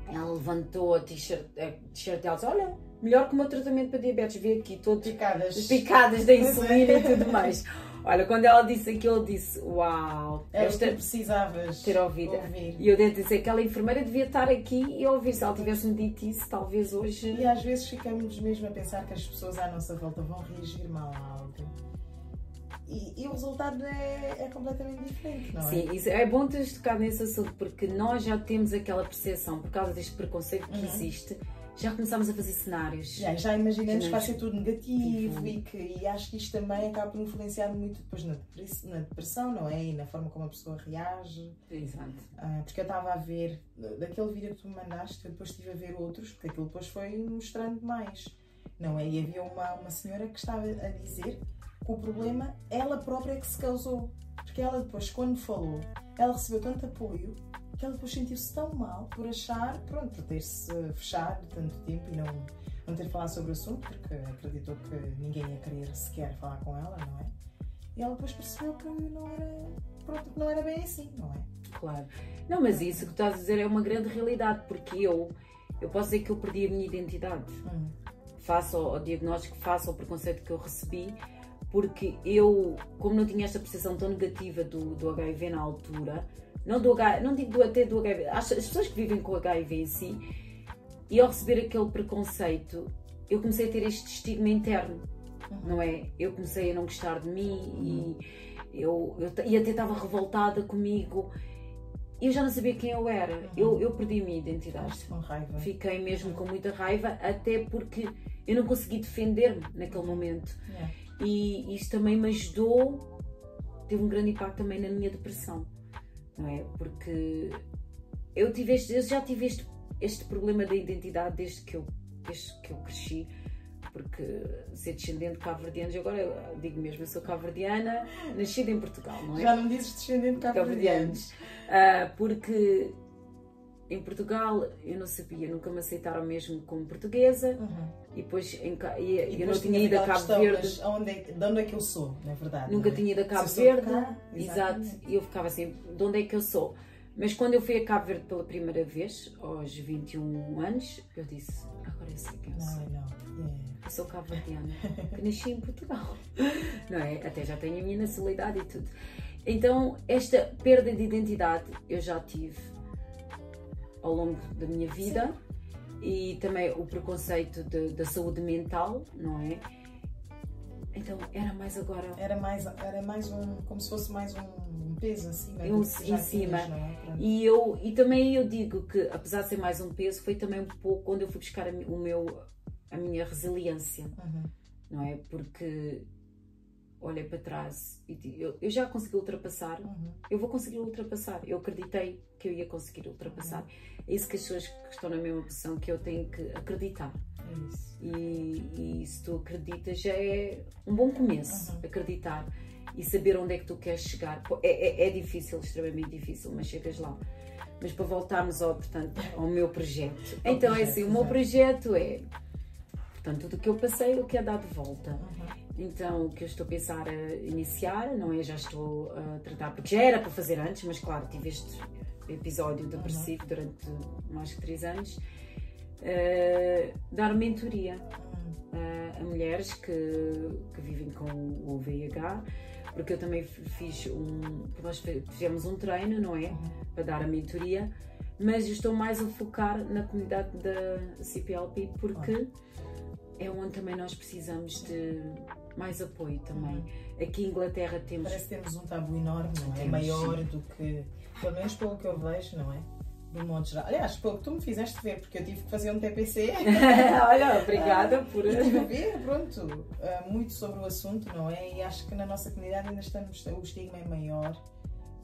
Ela levantou a t-shirt dela e disse, olha, melhor que o meu tratamento para diabetes, vê aqui todas picadas da insulina e tudo mais. Olha, quando ela disse aquilo, eu disse, uau, é o que precisavas ter ouvido. E eu devo dizer que aquela enfermeira devia estar aqui e ouvir, se ela tivesse-me dito isso, talvez hoje... E às vezes ficamos mesmo a pensar que as pessoas à nossa volta vão reagir mal a algo. E o resultado é completamente diferente, não é? Sim, isso é bom teres tocado nesse assunto, porque nós já temos aquela percepção, por causa deste preconceito que existe, já começamos a fazer cenários. Já imaginamos que vai ser tudo negativo e acho que isto também acaba por influenciar muito depois na depressão, não é? E na forma como a pessoa reage. Exato. Porque eu estava a ver, daquele vídeo que tu me mandaste, eu depois estive a ver outros, porque aquilo depois foi mostrando mais, não é? E havia uma senhora que estava a dizer que o problema ela própria é que se causou. Porque ela depois, quando falou, ela recebeu tanto apoio que ela depois sentiu-se tão mal por achar, pronto, por ter-se fechado tanto tempo e não ter falado sobre o assunto, porque acreditou que ninguém ia querer sequer falar com ela, não é? E ela depois percebeu que não era bem assim, não é? Claro. Não, mas isso que tu estás a dizer é uma grande realidade, porque eu posso dizer que eu perdi a minha identidade. Face ao diagnóstico, face ao preconceito que eu recebi, porque eu, como não tinha esta percepção tão negativa do HIV na altura, não digo até do HIV, as pessoas que vivem com o HIV em si, e ao receber aquele preconceito, eu comecei a ter este estigma interno. não é? Eu comecei a não gostar de mim e até estava revoltada comigo. Eu já não sabia quem eu era. Eu perdi a minha identidade. Com raiva. Fiquei mesmo com muita raiva, até porque eu não consegui defender-me naquele momento. E isso também me ajudou, teve um grande impacto também na minha depressão, não é? Porque eu já tive este problema da identidade desde que eu cresci, porque ser descendente de cabo-verdianos, agora eu digo mesmo, eu sou cabo-verdiana, nascida em Portugal, não é? Já não dizes descendente de cabo-verdianos. Porque em Portugal eu não sabia, nunca me aceitaram mesmo como portuguesa, e depois eu não tinha ido a Cabo Verde. De onde é que eu sou, na verdade? Nunca tinha ido a Cabo Verde, exato, e eu ficava assim, de onde é que eu sou? Mas quando eu fui a Cabo Verde pela primeira vez, aos 21 anos, eu disse, agora eu sei quem eu sou. Eu sou cabo-verdiana, que nasci em Portugal, não é? Até já tenho a minha nacionalidade e tudo. Então, esta perda de identidade eu já tive ao longo da minha vida. Sim. E também o preconceito da saúde mental, não é? Então, era mais agora... Era mais como se fosse mais um peso acima. Em cima. Tinhas, não é? E também eu digo que, apesar de ser mais um peso, foi também um pouco quando eu fui buscar a minha resiliência, não é? Porque olhei para trás e eu já consegui ultrapassar, eu vou conseguir ultrapassar, eu acreditei que eu ia conseguir ultrapassar. É isso que as pessoas que estão na mesma posição, que eu tenho que acreditar. É isso. E se tu acreditas, já é um bom começo, acreditar e saber onde é que tu queres chegar. É difícil, extremamente difícil, mas chegas lá. Mas para voltarmos ao meu projeto. Então é assim, o meu projeto é, portanto, tudo o que eu passei, o que é dar de volta. Então, o que eu estou a pensar a iniciar, não é? Já estou a tratar, porque já era para fazer antes, mas claro, tive este episódio depressivo durante mais de 3 anos. Dar mentoria a mulheres que vivem com o VIH, porque eu também nós fizemos um treino, não é? Para dar a mentoria, mas eu estou mais a focar na comunidade da CPLP, porque é onde também nós precisamos de mais apoio também. Aqui em Inglaterra parece que temos um tabu enorme, não é? Maior do que, pelo menos pelo que eu vejo, não é? De um modo geral. Aliás, pelo que tu me fizeste ver, porque eu tive que fazer um TPC. Olha, obrigada por... E tive a ver, pronto, muito sobre o assunto, não é? E acho que na nossa comunidade ainda o estigma é maior,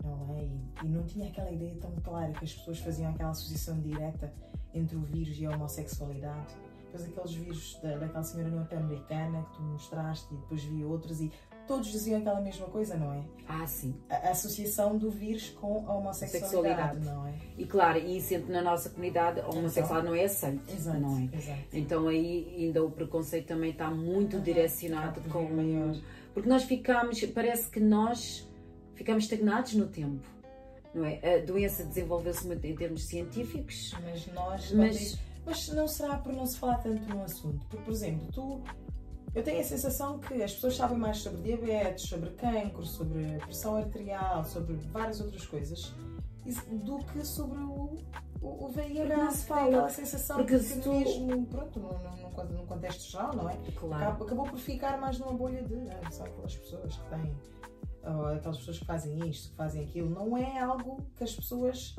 não é? E não tinha aquela ideia tão clara que as pessoas faziam aquela associação direta entre o vírus e a homossexualidade. Depois aqueles vídeos daquela senhora norte-americana que tu mostraste, e depois vi outros e todos diziam aquela mesma coisa, não é? Sim. A associação do vírus com a homossexualidade, não é? E claro, e sempre na nossa comunidade a homossexualidade não é aceita, exato, não é? Exato. Então aí ainda o preconceito também está muito direcionado com... Porque nós parece que nós ficamos estagnados no tempo, não é? A doença desenvolveu-se muito em termos científicos, mas não será por não se falar tanto no assunto? Porque, por exemplo, eu tenho a sensação que as pessoas sabem mais sobre diabetes, sobre cancro, sobre pressão arterial, sobre várias outras coisas, do que sobre o VIH. Não se fala. Aquela sensação porque que mesmo, pronto, num contexto geral, não é? Claro. Acabou por ficar mais numa bolha de só aquelas pessoas que têm, ou aquelas pessoas que fazem isto, que fazem aquilo. Não é algo que as pessoas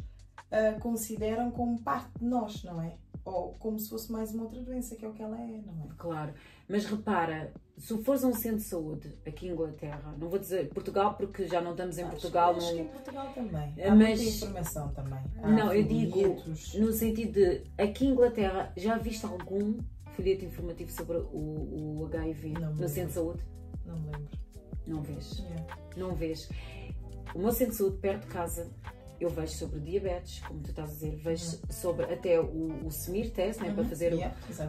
consideram como parte de nós, não é? Ou como se fosse mais uma outra doença, que é o que ela é, não é? Claro, mas repara, se fores a um centro de saúde aqui em Inglaterra, não vou dizer Portugal porque já não estamos em Portugal. Acho que em Portugal também. Há muita informação também. Não, eu digo no sentido de, aqui em Inglaterra, já viste algum folheto informativo sobre o HIV no centro de saúde? Não me lembro. Não vês? Não vês. O meu centro de saúde perto de casa, eu vejo sobre diabetes, como tu estás a dizer, vejo sobre até o smear test, né, para fazer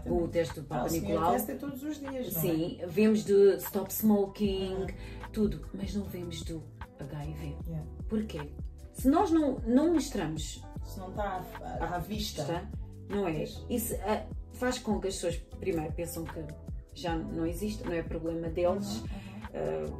o teste do Papa Nicolau. O smear test é todos os dias, não é? Sim, vemos do stop smoking, tudo, mas não vemos do HIV. Porquê? Se nós não mostramos... Se não está à vista. Não é? Isso faz com que as pessoas, primeiro, pensam que já não existe, não é problema deles,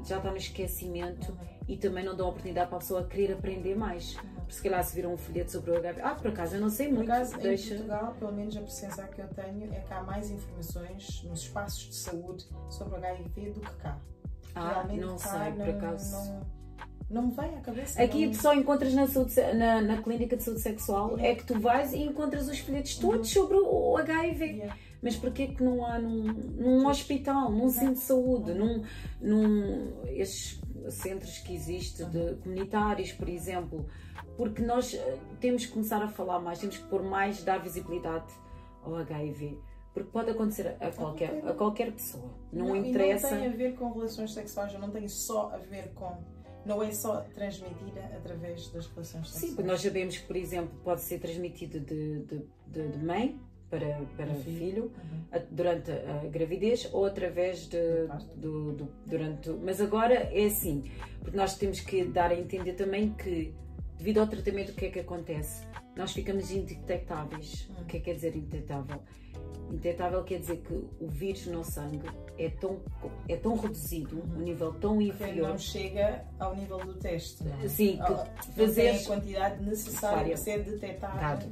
já está no esquecimento e também não dão a oportunidade para a pessoa querer aprender mais. Se calhar se viram um folheto sobre o HIV. Por acaso, eu não sei muito. Por acaso, em Portugal, pelo menos a percepção que eu tenho é que há mais informações nos espaços de saúde sobre o HIV do que cá. Realmente não sei, por acaso. Não me vem à cabeça. Aqui não... tu só encontras na clínica de saúde sexual, é que tu vais e encontras os folhetos todos sobre o HIV. Mas porquê que não há num hospital, num centro de saúde, estes centros que existem de comunitários, por exemplo? Porque nós temos que começar a falar mais, temos que pôr mais, dar visibilidade ao HIV. Porque pode acontecer a qualquer pessoa. Não interessa. E não tem a ver com relações sexuais, não tem só a ver com... Não é só transmitida através das relações sexuais. Sim, porque nós sabemos que, por exemplo, pode ser transmitido de mãe para filho durante a gravidez ou através durante... Mas agora é assim, porque nós temos que dar a entender também que, devido ao tratamento, o que é que acontece? Nós ficamos indetectáveis. O que é que quer dizer indetectável? Indetectável quer dizer que o vírus no sangue é tão reduzido, um nível tão inferior. Não chega ao nível do teste, não? Sim, que fazer a quantidade necessária para ser detectado.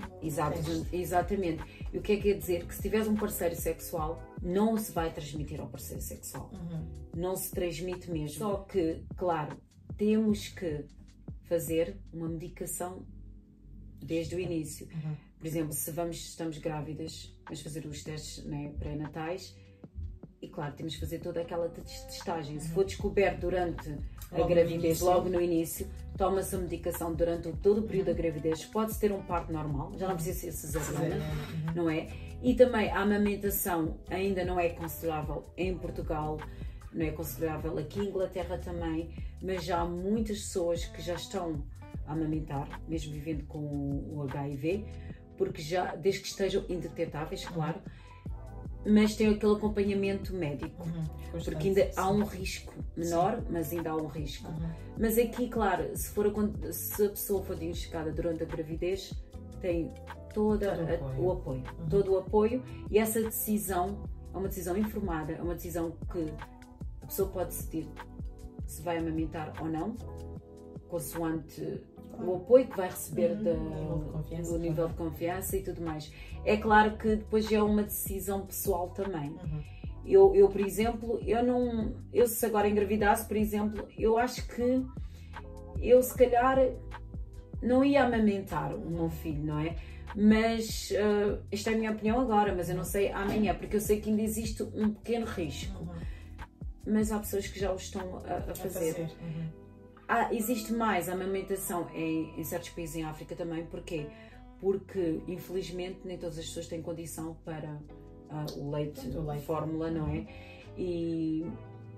Exatamente. E o que é que quer dizer? Que se tiveres um parceiro sexual, não se vai transmitir ao parceiro sexual. Não se transmite mesmo. Só que, claro, temos que fazer uma medicação desde o início. Por exemplo, se estamos grávidas, vamos fazer os testes, né, pré-natais e, claro, temos que fazer toda aquela testagem. Se for descoberto durante a gravidez, logo no início, toma-se a medicação durante todo o período da gravidez. Pode-se ter um parto normal, já não precisa ser cesariana, não é? E também a amamentação ainda não é aconselhável em Portugal, não é aconselhável aqui em Inglaterra também, mas já há muitas pessoas que já estão a amamentar, mesmo vivendo com o HIV, porque já, desde que estejam indetectáveis, claro, mas tem aquele acompanhamento médico, porque ainda há um risco menor, mas ainda há um risco. Mas aqui, claro, se a pessoa for diagnosticada durante a gravidez, tem todo o apoio, e essa decisão é uma decisão informada, é uma decisão que a pessoa pode decidir se vai amamentar ou não, consoante o apoio que vai receber do nível de confiança e tudo mais. É claro que depois é uma decisão pessoal também. Eu, por exemplo, eu se agora engravidasse, por exemplo, eu acho que eu se calhar não ia amamentar o meu filho, não é? Mas esta é a minha opinião agora, mas eu não sei amanhã, porque eu sei que ainda existe um pequeno risco. Mas há pessoas que já o estão a fazer. Existe mais amamentação em certos países em África também. Porquê? Porque, infelizmente, nem todas as pessoas têm condição para o leite fórmula, não é? E,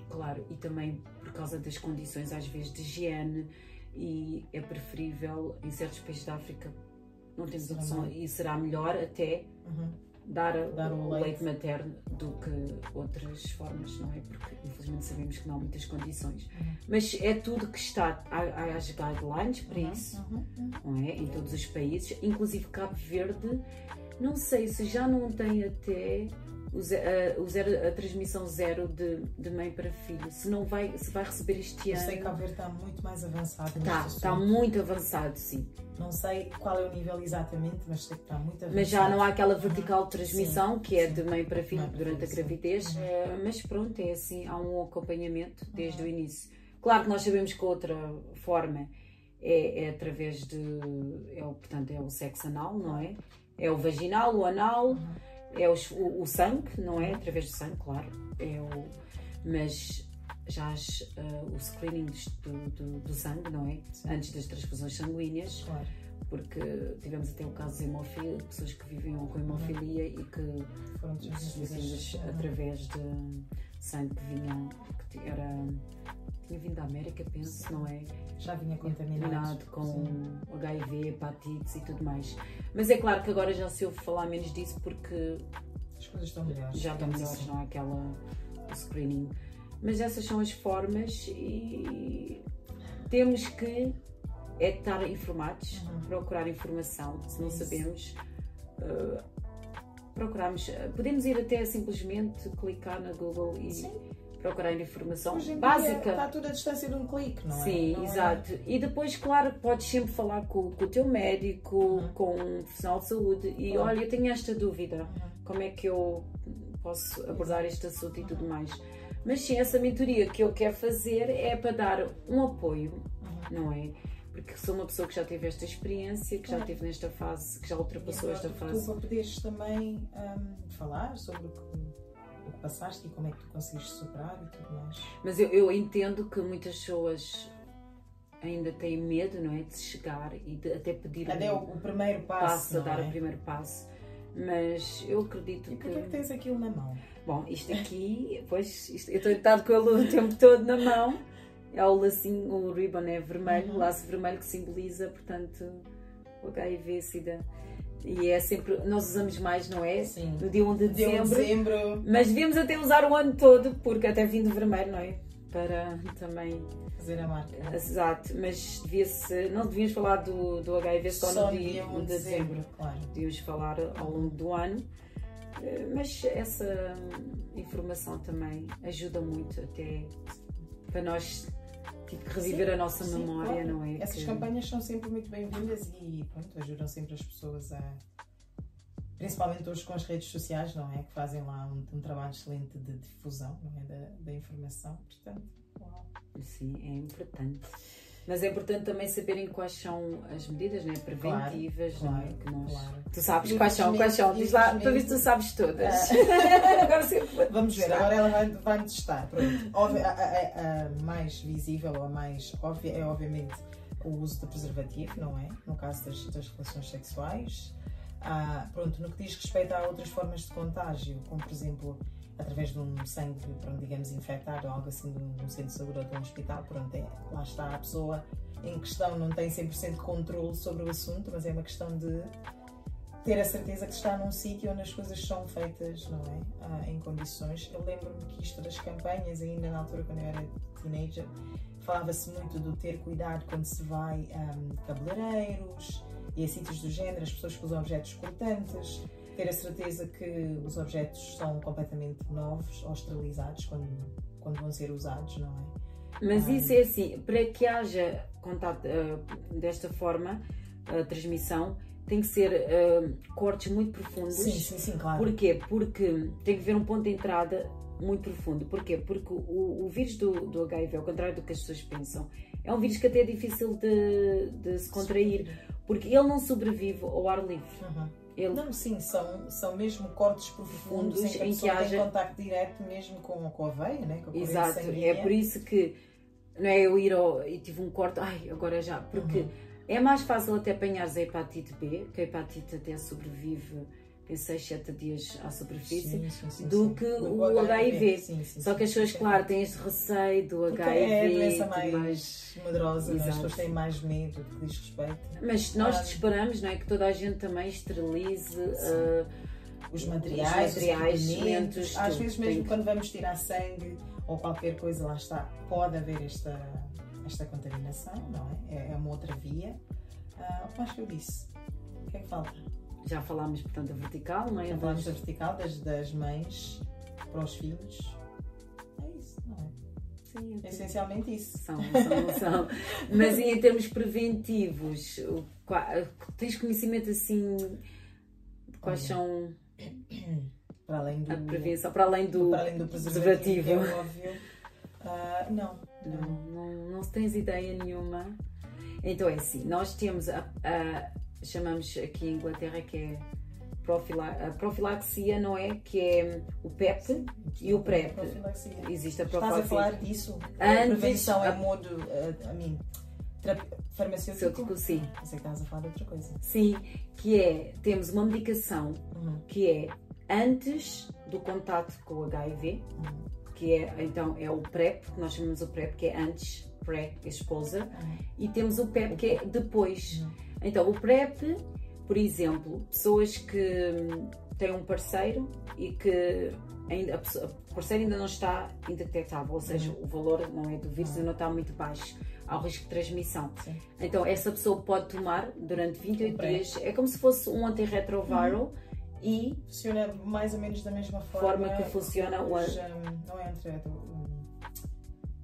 claro, e também por causa das condições, às vezes, de higiene, e é preferível, em certos países da África, não temos opção, e será melhor até dar o leite materno do que outras formas, não é? Porque infelizmente sabemos que não há muitas condições. Mas é tudo que está, há as guidelines para isso, não é? Em todos os países, inclusive Cabo Verde, não sei se já não tem até a transmissão zero de mãe para filho, se vai receber este ano. Eu sei que Cabo Verde está muito mais avançado. Está muito avançado, sim. Não sei qual é o nível exatamente, mas sei que está muito avançado. Mas já não há aquela vertical de transmissão, que é de mãe para filho durante a gravidez. Mas pronto, é assim, há um acompanhamento desde o início. Claro que nós sabemos que outra forma é através portanto, é o sexo anal, não é? É o vaginal, o anal, é o sangue, não é? Através do sangue, claro. Mas já o screening do sangue, não é? Antes das transfusões sanguíneas. Claro. Porque tivemos até o caso de hemofilia, de pessoas que viviam com hemofilia e que foram transmitidas através de sangue que tinha vindo da América, penso, não é? Já vinha contaminado com HIV, hepatites e tudo mais. Mas é claro que agora já se ouve falar menos disso porque as coisas estão melhores. Já estão melhores, não há o screening. Mas essas são as formas e temos que estar informados, procurar informação. Se não sabemos, procuramos. Podemos ir até simplesmente clicar na Google e procurar informação hoje em básica. Dia está tudo à distância de um clique, não é? Sim, não exato. É? E depois, claro, podes sempre falar com o teu médico, com um profissional de saúde e olha, eu tenho esta dúvida, como é que eu posso abordar este assunto e tudo mais. Mas sim, essa mentoria que eu quero fazer é para dar um apoio, não é? Porque sou uma pessoa que já teve esta experiência, que já esteve nesta fase, que já ultrapassou esta fase. Tu para poderes também falar sobre o que passaste e como é que tu conseguiste superar e tudo mais. Mas eu entendo que muitas pessoas ainda têm medo, não é? De chegar e de até pedir o primeiro passo, a dar o primeiro passo. Mas eu acredito que... E porquê que tens aquilo na mão? Bom, isto aqui, pois, eu estou estado com ele o tempo todo na mão. É o lacinho, o ribbon é vermelho, o laço vermelho que simboliza, portanto, o HIV-Sida. E é sempre, nós usamos mais, não é? Sim. No dia 1 de dezembro. Mas devíamos até usar o ano todo, porque até vindo vermelho, não é? Para também fazer a marca. Exato, mas não devíamos falar do HIV só no dia 1 de dezembro. Claro. Devíamos falar ao longo do ano. Mas essa informação também ajuda muito até para nós reviver a nossa memória, claro. Não é? Essas campanhas são sempre muito bem-vindas e pronto, ajudam sempre as pessoas principalmente hoje com as redes sociais, não é? Que fazem lá um trabalho excelente de difusão, não é? Da informação, portanto, uau. Sim, é importante. Mas é importante também saberem quais são as medidas, né, preventivas, claro, não é? Que nós... Claro. Tu sabes quais são? Diz lá, para ver se tu sabes todas. Agora sempre vamos ver, agora ela vai-me testar. A mais visível ou a mais óbvia é obviamente o uso de preservativo, não é? No caso das relações sexuais. Pronto, no que diz respeito a outras formas de contágio, como por exemplo através de um sangue, digamos, infectado ou algo assim de um centro de saúde ou de um hospital, pronto, lá está a pessoa em questão, não tem 100% de controle sobre o assunto, mas é uma questão de ter a certeza que está num sítio onde as coisas são feitas, não é? Em condições. Eu lembro-me que isto das campanhas, ainda na altura quando eu era teenager, falava-se muito do ter cuidado quando se vai a cabeleireiros e a sítios do género, as pessoas com os objetos cortantes, ter a certeza que os objetos são completamente novos ou esterilizados quando vão ser usados, não é? Mas isso é assim, para que haja contato desta forma, a transmissão, tem que ser cortes muito profundos. Sim, claro. Porquê? Porque tem que haver um ponto de entrada muito profundo. Porquê? Porque o vírus do HIV, ao contrário do que as pessoas pensam, é um vírus que até é difícil de se contrair, porque ele não sobrevive ao ar livre. Não, sim, são mesmo cortes profundos em que a pessoa tem contacto direto mesmo com a veia, né? Com a corrente exato, sanguínea. é por isso que não é eu ir e tive um corte, agora já, porque é mais fácil até apanhares a hepatite B, que a hepatite até sobrevive em 6, 7 dias à superfície, do que o HIV. Só que as pessoas, claro, têm este receio do porque HIV. É a doença mais medrosa, as pessoas têm mais medo do que diz respeito. Mas nós esperamos, não é, que toda a gente também esterilize os materiais, os equipamentos. Às vezes mesmo quando vamos tirar sangue ou qualquer coisa, lá está, pode haver esta contaminação, não é? É uma outra via. O que mais que eu disse? O que é que falta? Já falámos, portanto, da vertical, não é? Já falámos da vertical, das mães para os filhos. É isso, não é? Sim, é essencialmente isso. São. Mas em termos preventivos, tens conhecimento assim de quais são para além do, a prevenção, para além do preservativo? É óbvio. Não tens ideia nenhuma. Então é assim, nós temos chamamos aqui em Inglaterra que é a profilaxia, não é? Que é o PEP e o PrEP. Existe a profilaxia. Estás a falar disso? A prevenção é modo, farmacêutico? Sim. Não sei que estás a falar de outra coisa. Sim, que é, temos uma medicação que é antes do contato com o HIV, que é, então, é o PrEP, que nós chamamos o PrEP, que é antes, pré-exposure, e temos o PEP, que é depois. Então, o PrEP, por exemplo, pessoas que têm um parceiro e que o parceiro ainda não está indetectável, ou seja, o valor não é do vírus ainda não está muito baixo, há o risco de transmissão. Sim. Então, essa pessoa pode tomar durante 28 dias, é como se fosse um antirretroviral e funciona mais ou menos da mesma forma que funciona não é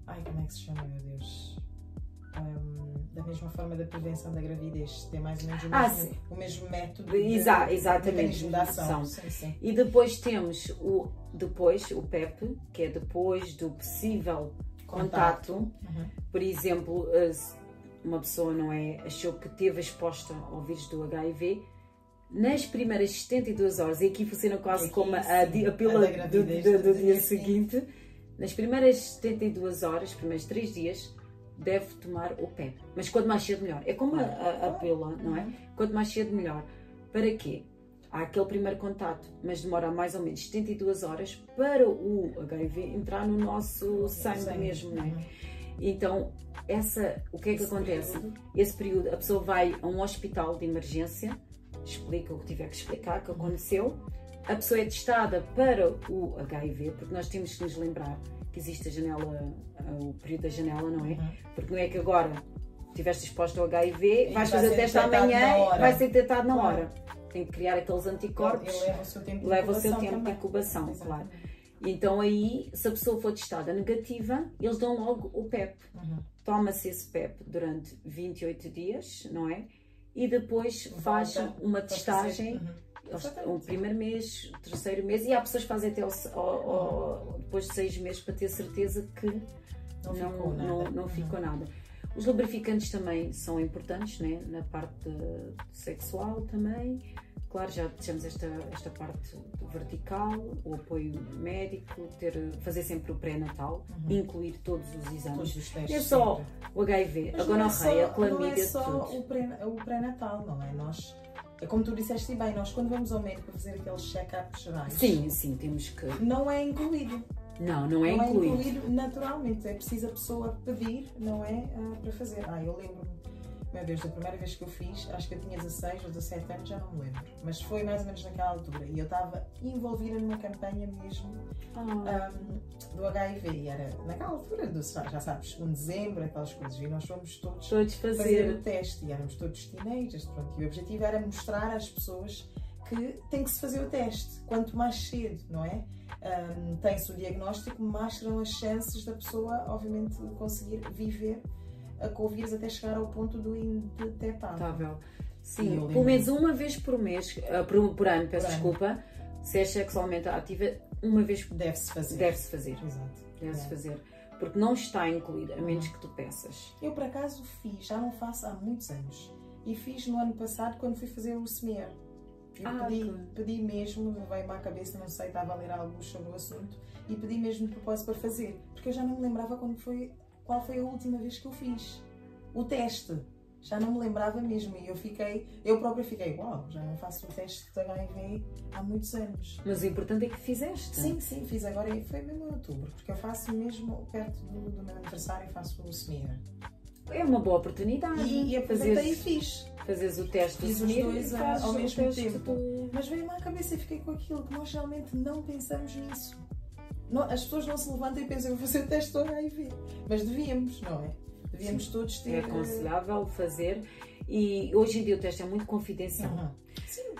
ai, como é que se chama, meu Deus? Da mesma forma da prevenção da gravidez, tem mais ou menos o mesmo método exatamente, de ação. Sim. E depois temos o PEP, que é depois do possível contato. Por exemplo, uma pessoa achou que esteve exposta ao vírus do HIV nas primeiras 72 horas, e aqui funciona quase como a pílula do dia seguinte. Nas primeiras 72 horas, primeiros 3 dias, deve tomar o PEP. Mas quanto mais cedo, melhor. É como a pílula, não é? Quanto mais cedo, melhor. Para quê? Há aquele primeiro contato, mas demora mais ou menos 72 horas para o HIV entrar no nosso sangue mesmo, não é? Então, o que é que acontece? Esse período, a pessoa vai a um hospital de emergência, explica o que tiver que explicar, que aconteceu. A pessoa é testada para o HIV, porque nós temos que nos lembrar que existe a janela, o período da janela, não é? Porque não é que agora estiveste exposto ao HIV, vais fazer o teste amanhã, vai ser detectado na hora. Tem que criar aqueles anticorpos. Leva o seu tempo de incubação, claro. Então aí, se a pessoa for testada negativa, eles dão logo o PEP. Toma-se esse PEP durante 28 dias, não é? E depois faz uma testagem, o primeiro mês, o terceiro mês, e há pessoas que fazem até depois de 6 meses para ter certeza que não ficou nada. Os lubrificantes também são importantes, né? Na parte sexual também. Claro, já deixamos esta parte vertical, o apoio médico, fazer sempre o pré-natal, incluir todos os exames. Todos os testes, é só sempre. O HIV, a gonorreia, a clamídia, não é só tudo. o pré-natal, não é? É como tu disseste bem, nós quando vamos ao médico para fazer aqueles check-ups gerais... Sim, temos que... Não é incluído. Não é incluído naturalmente. É preciso a pessoa pedir, não é? Para fazer. Eu lembro-me, meu Deus, da primeira vez que eu fiz, acho que eu tinha 16 ou 17 anos, já não me lembro. Mas foi mais ou menos naquela altura. E eu estava envolvida numa campanha mesmo do HIV. E era naquela altura, já sabes, 1 de dezembro, aquelas coisas. E nós fomos todos fazer o teste. E éramos todos teenagers. Pronto. E o objetivo era mostrar às pessoas que tem que se fazer o teste. Quanto mais cedo, não é? Tem-se o diagnóstico, mais serão as chances da pessoa, obviamente, conseguir viver com o vírus até chegar ao ponto do indetetável. Sim, pelo menos uma vez por mês, por ano, desculpa, se é sexualmente ativa, uma vez deve-se fazer. Exato. Deve-se fazer. Porque não está incluído, a menos que tu peças. Eu, por acaso, fiz, já não faço há muitos anos. E fiz no ano passado, quando fui fazer o smear. Pedi mesmo, veio-me à cabeça, não sei, estava a ler algo sobre o assunto, e pedi mesmo de propósito para fazer. Porque eu já não me lembrava qual foi a última vez que eu fiz o teste. Já não me lembrava mesmo e eu própria fiquei, uau, já não faço o teste de HIV há muitos anos. Mas o importante é que fizeste. Sim, fiz agora, foi mesmo em outubro, porque eu faço mesmo perto do meu aniversário, faço o smear. É uma boa oportunidade. E aproveitei e fiz. Fazes o teste do smear os dois ao mesmo tempo. Mas veio-me à cabeça e fiquei com aquilo que nós realmente não pensamos nisso. As pessoas não se levantam e pensam, vou fazer o teste do HIV. Mas devíamos, não é? Devíamos todos ter... É aconselhável fazer. E hoje em dia o teste é muito confidencial. Sim.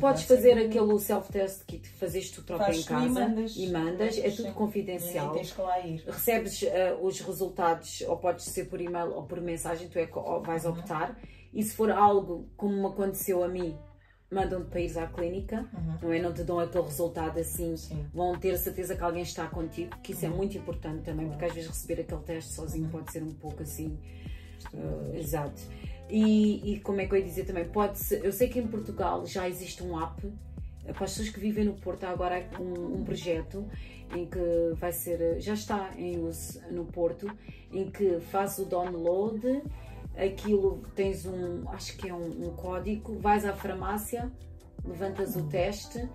Podes fazer aquele self-test que fazes, tu próprio em casa e mandas. É tudo confidencial. Tens que lá ir. Recebes os resultados, ou pode ser por e-mail ou por mensagem, tu vais optar. E se for algo como me aconteceu a mim, mandam-te para ir à clínica, não te dão aquele resultado assim. Sim. Vão ter a certeza que alguém está contigo, que isso é muito importante também, porque às vezes receber aquele teste sozinho pode ser um pouco assim. Exato. E como é que eu ia dizer também? Eu sei que em Portugal já existe um app para as pessoas que vivem no Porto. Há agora um projeto em que já está em uso no Porto, em que faz o download. Aquilo tens acho que é um código, vais à farmácia, levantas o teste,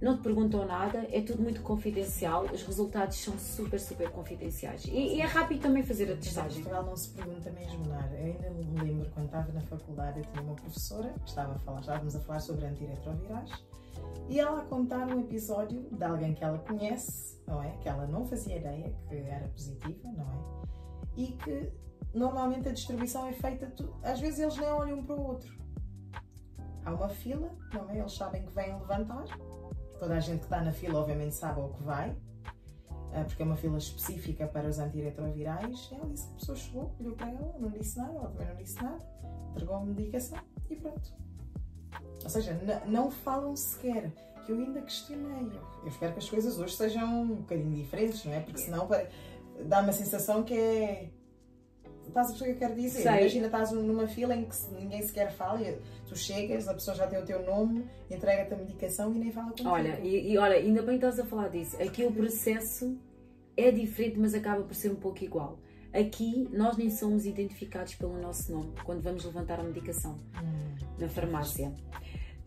não te perguntam nada, é tudo muito confidencial, os resultados são super confidenciais e é rápido também fazer a testagem. Em Portugal não se pergunta mesmo nada. Eu ainda me lembro quando estava na faculdade, eu tinha uma professora que estávamos a falar sobre antirretrovirais e ela a contar um episódio de alguém que ela conhece, não é? Que ela não fazia ideia que era positiva, não é? E que normalmente a distribuição é feita, às vezes eles nem olham um para o outro. há uma fila, não é? Eles sabem que vêm levantar. Toda a gente que está na fila, obviamente, sabe ao que vai, porque é uma fila específica para os antirretrovirais. Ela disse que a pessoa chegou, olhou para ela, não disse nada, ela também não disse nada, entregou a medicação e pronto. Ou seja, não falam sequer, que eu ainda questionei. Eu espero que as coisas hoje sejam um bocadinho diferentes, não é? Porque senão dá uma sensação que é... Estás a perceber o que eu quero dizer? Sei. Imagina, estás numa fila em que ninguém sequer fala, e tu chegas, a pessoa já tem o teu nome, entrega-te a medicação e nem fala contigo. Olha, olha, ainda bem que estás a falar disso. Aqui o processo é diferente, mas acaba por ser um pouco igual. Aqui nós nem somos identificados pelo nosso nome quando vamos levantar a medicação na farmácia.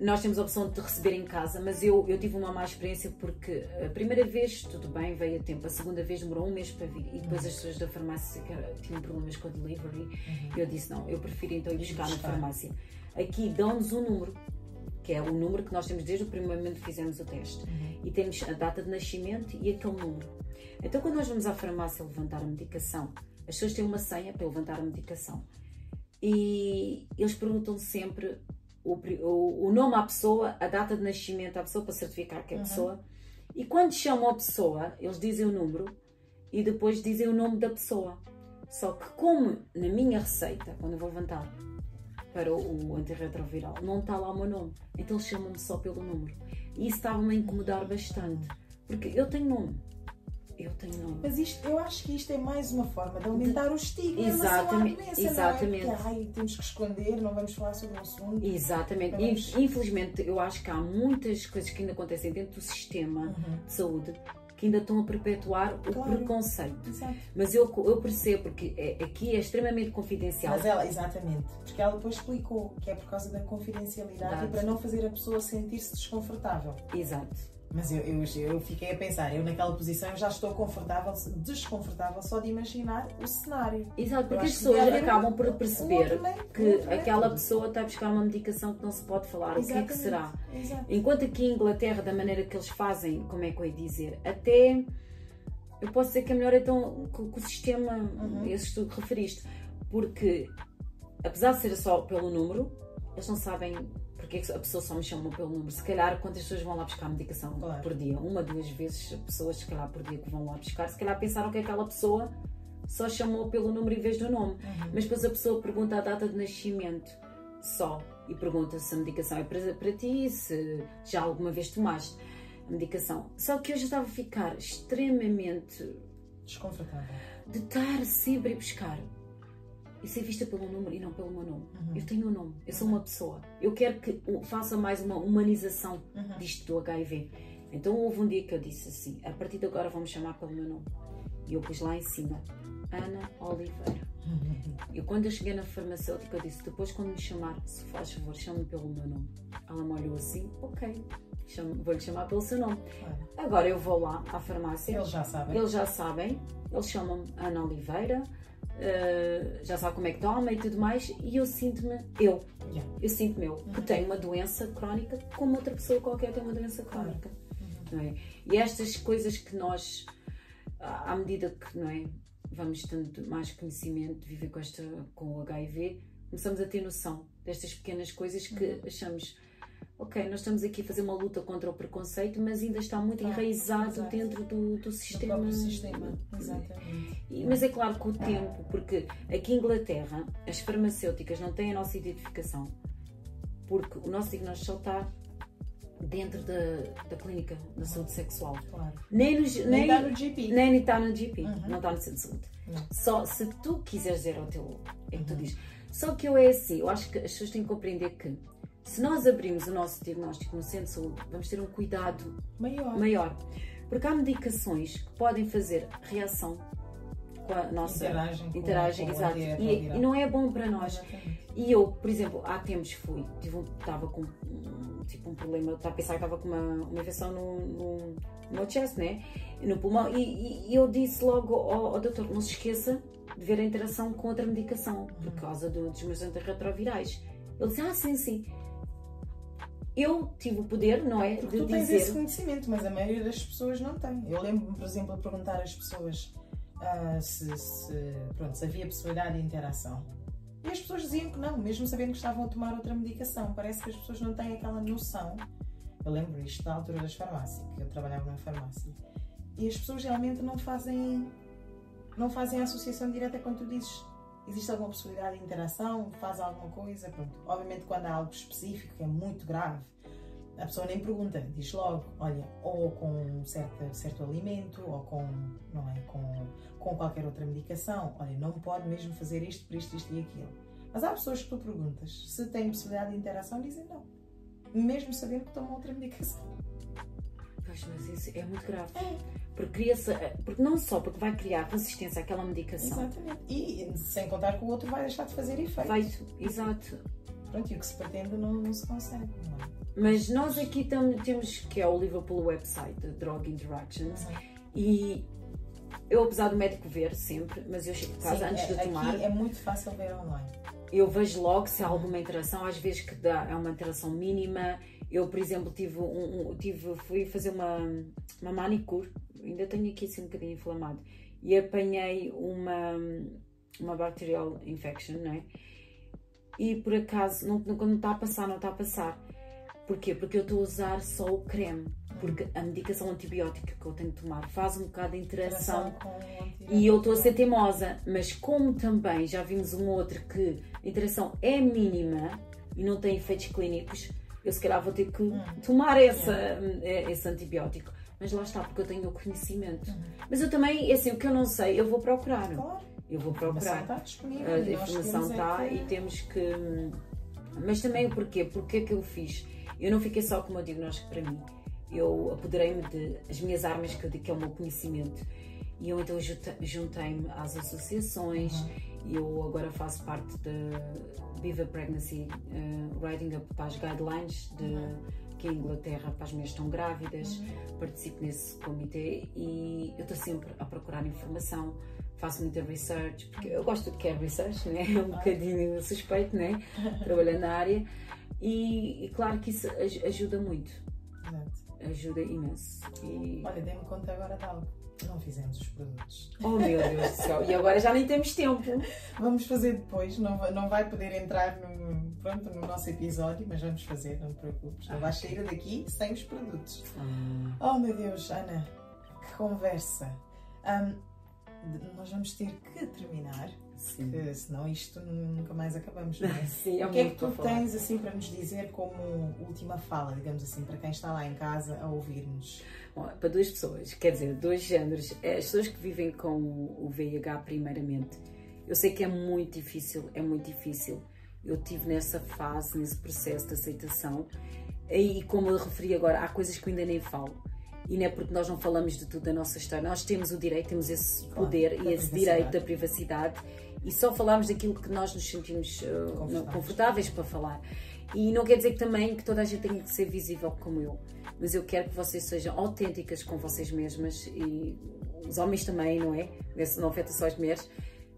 Nós temos a opção de receber em casa, mas eu tive uma má experiência porque a primeira vez, tudo bem, veio a tempo, a segunda vez demorou um mês para vir e depois as pessoas da farmácia tinham problemas com a delivery e eu disse não, eu prefiro então ir buscar na farmácia. Aqui dão-nos um número, que é o número que nós temos desde o primeiro momento que fizemos o teste e temos a data de nascimento e aquele número. Então quando nós vamos à farmácia levantar a medicação, as pessoas têm uma senha para levantar a medicação e eles perguntam sempre o nome à pessoa, a data de nascimento à pessoa para certificar que é a pessoa e quando chamam a pessoa eles dizem o número e depois dizem o nome da pessoa, só que como na minha receita, quando eu vou levantar para o antirretroviral, não está lá o meu nome, então eles chamam-me só pelo número e isso estava-me a incomodar bastante porque eu tenho nome. Mas eu acho que isto é mais uma forma de aumentar o estigma. Exatamente. Não é? Porque, temos que esconder, não vamos falar sobre o assunto. Exatamente. Infelizmente, eu acho que há muitas coisas que ainda acontecem dentro do sistema de saúde que ainda estão a perpetuar o preconceito. Exato. Mas eu percebo, porque aqui é extremamente confidencial. Mas ela, exatamente, porque ela depois explicou que é por causa da confidencialidade e para não fazer a pessoa sentir-se desconfortável. Exato. Mas eu fiquei a pensar, eu naquela posição eu já estou desconfortável só de imaginar o cenário. Exato, porque as pessoas acabam por perceber que aquela pessoa está a buscar uma medicação que não se pode falar. Exatamente. O que é que será? Exato. Enquanto aqui em Inglaterra, da maneira que eles fazem, como é que eu ia dizer, até eu posso dizer que é melhor então com o sistema, esse que tu referiste, porque apesar de ser só pelo número, eles não sabem porque a pessoa só me chama pelo número. Se calhar, quantas pessoas vão lá buscar a medicação por dia? Uma, duas vezes, pessoas, se calhar, por dia que vão lá buscar. Se calhar pensaram que aquela pessoa só chamou pelo número em vez do nome. Mas depois a pessoa pergunta a data de nascimento só. E pergunta se a medicação é para ti, se já alguma vez tomaste a medicação. Só que eu já estava a ficar extremamente desconfortável de estar sempre a buscar e ser vista pelo número e não pelo meu nome. Eu tenho um nome, eu sou uma pessoa. Eu quero que faça mais uma humanização disto do HIV. Então houve um dia que eu disse assim, a partir de agora vamos chamar pelo meu nome. E eu pus lá em cima, Ana Oliveira. E quando eu cheguei na farmacêutica eu disse, depois quando me chamar, se faz favor, chame-me pelo meu nome. Ela me olhou assim, ok, vou-lhe chamar pelo seu nome. Agora eu vou lá à farmácia. Eles já sabem. Eles chamam-me Ana Oliveira. Já sabe como é que toma e tudo mais, e eu sinto-me que tenho uma doença crónica como outra pessoa qualquer tem uma doença crónica, não é? E estas coisas que nós, à medida que, não é, vamos tendo mais conhecimento, viver com o HIV, começamos a ter noção destas pequenas coisas que achamos, ok, nós estamos aqui a fazer uma luta contra o preconceito, mas ainda está muito enraizado dentro do sistema. Do próprio sistema, exatamente. Mas é claro que o tempo, porque aqui em Inglaterra as farmacêuticas não têm a nossa identificação, porque o nosso diagnóstico só está dentro da clínica da saúde sexual. Claro. Nem está no GP. Nem está no GP, não está no centro de saúde. Só se tu quiseres dizer ao teu, é que tu dizes. Só que eu acho que as pessoas têm que compreender que se nós abrirmos o nosso diagnóstico no centro de saúde, vamos ter um cuidado maior. Porque há medicações que podem fazer reação com a nossa... Interagem, exato. E não é bom para nós. Exatamente. E eu, por exemplo, há tempos estava com um problema, estava a pensar que estava com uma infecção no meu chest, né? No pulmão, e eu disse logo ao doutor, não se esqueça de ver a interação com outra medicação, por causa dos meus antirretrovirais. Ele disse, sim. Eu tive o poder, não é? Porque tu tens esse conhecimento, mas a maioria das pessoas não tem. Eu lembro-me, por exemplo, a perguntar às pessoas se havia possibilidade de interação. E as pessoas diziam que não, mesmo sabendo que estavam a tomar outra medicação. Parece que as pessoas não têm aquela noção. Eu lembro isto da altura das farmácias, que eu trabalhava na farmácia. E as pessoas realmente não fazem a associação direta quando tu dizes existe alguma possibilidade de interação, faz alguma coisa, pronto. Obviamente quando há algo específico que é muito grave, a pessoa nem pergunta, diz logo, olha, ou com um certo alimento, ou com qualquer outra medicação, olha, não pode mesmo fazer isto, por isto, isto e aquilo. Mas há pessoas que tu perguntas se têm possibilidade de interação e dizem não, mesmo sabendo que tomam outra medicação. Pois, mas isso é muito grave. Porque não só porque vai criar resistência àquela medicação. Exatamente. E sem contar que o outro vai deixar de fazer efeito. Exato. Pronto, e o que se pretende não se consegue. Não é? Mas nós aqui temos, que é o Liverpool website, de Drug Interactions, e eu, apesar do médico ver sempre, mas eu chego de casa antes de tomar. Aqui é muito fácil ver online. Eu vejo logo se há alguma interação, às vezes que é uma interação mínima. Eu, por exemplo, fui fazer uma manicure, ainda tenho aqui assim um bocadinho inflamado, e apanhei uma bacterial infection, não é? E por acaso, não está a passar. Porquê? Porque eu estou a usar só o creme, porque a medicação antibiótica que eu tenho que tomar faz um bocado de interação e eu estou a ser teimosa, mas como também já vimos um outro que a interação é mínima e não tem efeitos clínicos, eu se calhar vou ter que tomar esse antibiótico. Mas lá está, porque eu tenho o conhecimento. Mas eu também, assim, o que eu não sei, eu vou procurar. Claro. Eu vou procurar. A informação está disponível. A informação está e temos que... Mas também o porquê? Porque é que eu fiz? Eu não fiquei só com o meu diagnóstico para mim. Eu apoderei-me das minhas armas, que eu digo que é o meu conhecimento. E eu então juntei-me às associações. Eu agora faço parte da Viva Pregnancy Writing Up para as guidelines que é em Inglaterra para as mulheres que estão grávidas. Participo nesse comitê e eu estou sempre a procurar informação. Faço muita research, porque eu gosto do que é research, né? É um bocadinho suspeito, né? Trabalhando na área. E claro que isso ajuda muito. Exato. Ajuda imenso. Olha, dei-me conta agora de algo. Não fizemos os produtos. Oh meu Deus do céu, e agora já nem temos tempo. Vamos fazer depois, não vai poder entrar no nosso episódio, mas vamos fazer, não te preocupes. Não vais sair daqui sem os produtos. Oh meu Deus, Ana, que conversa. Nós vamos ter que terminar, porque senão isto nunca mais acabamos, não é? Sim, o que é que tu tens assim para nos dizer como última fala, digamos assim, para quem está lá em casa a ouvir-nos? Bom, para duas pessoas, quer dizer, dois géneros. As pessoas que vivem com o VIH primeiramente, eu sei que é muito difícil, Eu estive nessa fase, nesse processo de aceitação, e como eu referi agora, há coisas que eu ainda nem falo. E não é porque nós não falamos de tudo da nossa história. Nós temos o direito, temos esse poder e esse direito da privacidade e só falamos daquilo que nós nos sentimos confortáveis para falar. E não quer dizer que também que toda a gente tenha que ser visível como eu. Mas eu quero que vocês sejam autênticas com vocês mesmas e os homens também, não é? Não afeta só as mulheres.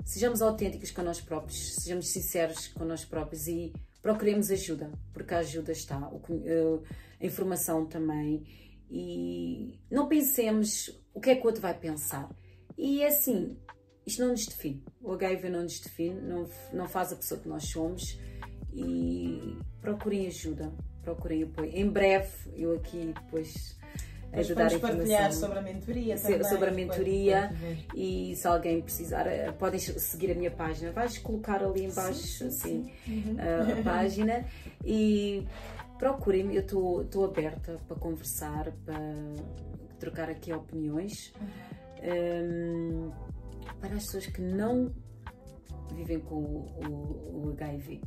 Sejamos autênticas com nós próprios, sejamos sinceros com nós próprios e procuremos ajuda, porque a ajuda está, a informação também. E não pensemos o que é que o outro vai pensar. E é assim, isto não nos define. O HIV não nos define, não faz a pessoa que nós somos. E procurem ajuda, procurem apoio. Em breve, eu aqui depois ajudar a informação. Partilhar sobre a mentoria também. Sobre a mentoria e se alguém precisar, podem seguir a minha página. Vais colocar ali em baixo sim. A página e procurem-me, eu estou aberta para conversar, para trocar aqui opiniões. Para as pessoas que não vivem com o HIV.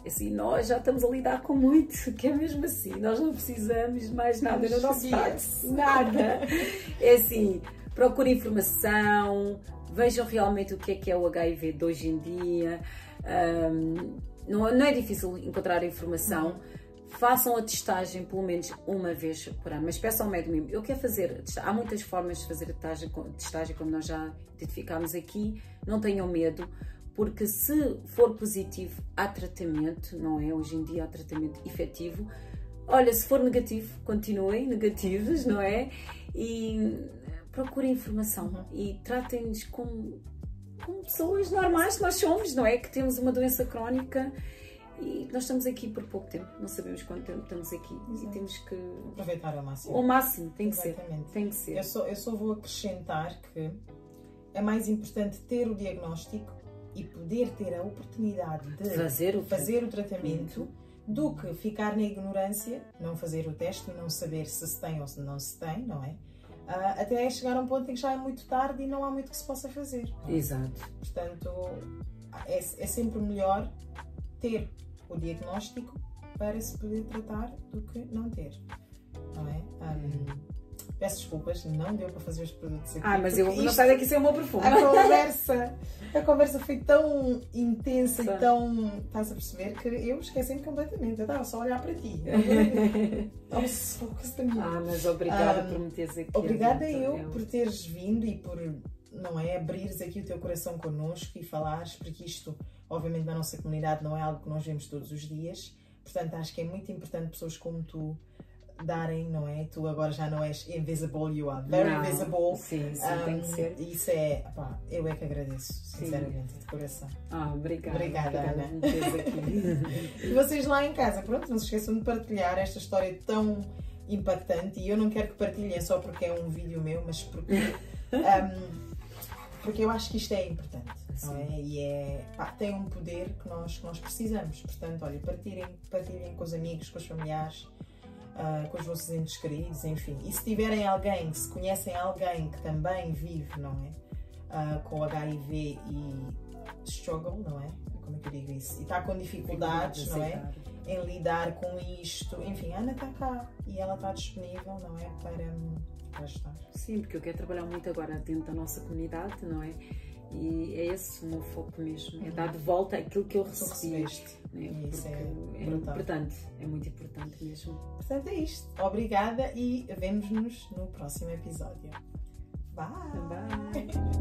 Assim, nós já estamos a lidar com muito, que é mesmo assim, nós não precisamos de mais nada no nosso prato, nada. É assim, procurem informação, vejam realmente o que é o HIV de hoje em dia. Não é difícil encontrar informação. Façam a testagem pelo menos uma vez por ano, mas peçam ao médico mesmo. Eu quero fazer, há muitas formas de fazer a testagem, como nós já identificámos aqui, não tenham medo, porque se for positivo, há tratamento, não é? Hoje em dia há tratamento efetivo. Olha, se for negativo, continuem negativos, não é? E procurem informação e tratem-nos como como pessoas normais que nós somos, não é? Que temos uma doença crónica e nós estamos aqui por pouco tempo, não sabemos quanto tempo estamos aqui. Exato. E temos que aproveitar ao máximo. Ao máximo, tem que Exatamente. ser. Tem que ser. Eu só vou acrescentar que é mais importante ter o diagnóstico e poder ter a oportunidade de fazer o tratamento do que ficar na ignorância, não fazer o teste e não saber se tem ou se não se tem, não é? Até chegar a um ponto em que já é muito tarde e não há muito que se possa fazer. Exato. Portanto, é sempre melhor ter o diagnóstico para se poder tratar do que não ter, não é? Peço desculpas, não deu para fazer os produtos aqui. Mas eu vou notar aqui sem o meu perfume. A conversa foi tão intensa e tão... Estás a perceber que eu esqueci-me completamente. Eu estava só a olhar para ti. Mas obrigada por me teres aqui. Obrigada por teres vindo e por, não é, abrires aqui o teu coração connosco e falares, porque isto, obviamente, na nossa comunidade não é algo que nós vemos todos os dias. Portanto, acho que é muito importante pessoas como tu darem, não é? Tu agora já não és invisible, you are very visible. Sim, tem que ser. Isso é, eu é que agradeço, sinceramente, de coração. Obrigada. Obrigada, Ana. E vocês lá em casa, pronto, não se esqueçam de partilhar esta história tão impactante. E eu não quero que partilhem só porque é um vídeo meu, mas porque eu acho que isto é importante, não é? E tem um poder que nós precisamos. Portanto, olha, partilhem com os amigos, com os familiares, com os vossos entes queridos, enfim. E se tiverem alguém, se conhecem alguém que também vive, não é? Com HIV e struggle, não é? Como é que eu digo isso? E está com dificuldades, não é? Em lidar com isto. Enfim, a Ana está cá e ela está disponível, não é? Para ajudar. Sim, porque eu quero trabalhar muito agora dentro da nossa comunidade, não é? E é esse o meu foco mesmo, é dar de volta aquilo que eu recebi. Isso é importante, é muito importante mesmo. Portanto, é isto. Obrigada e vemo-nos no próximo episódio. Bye! Bye!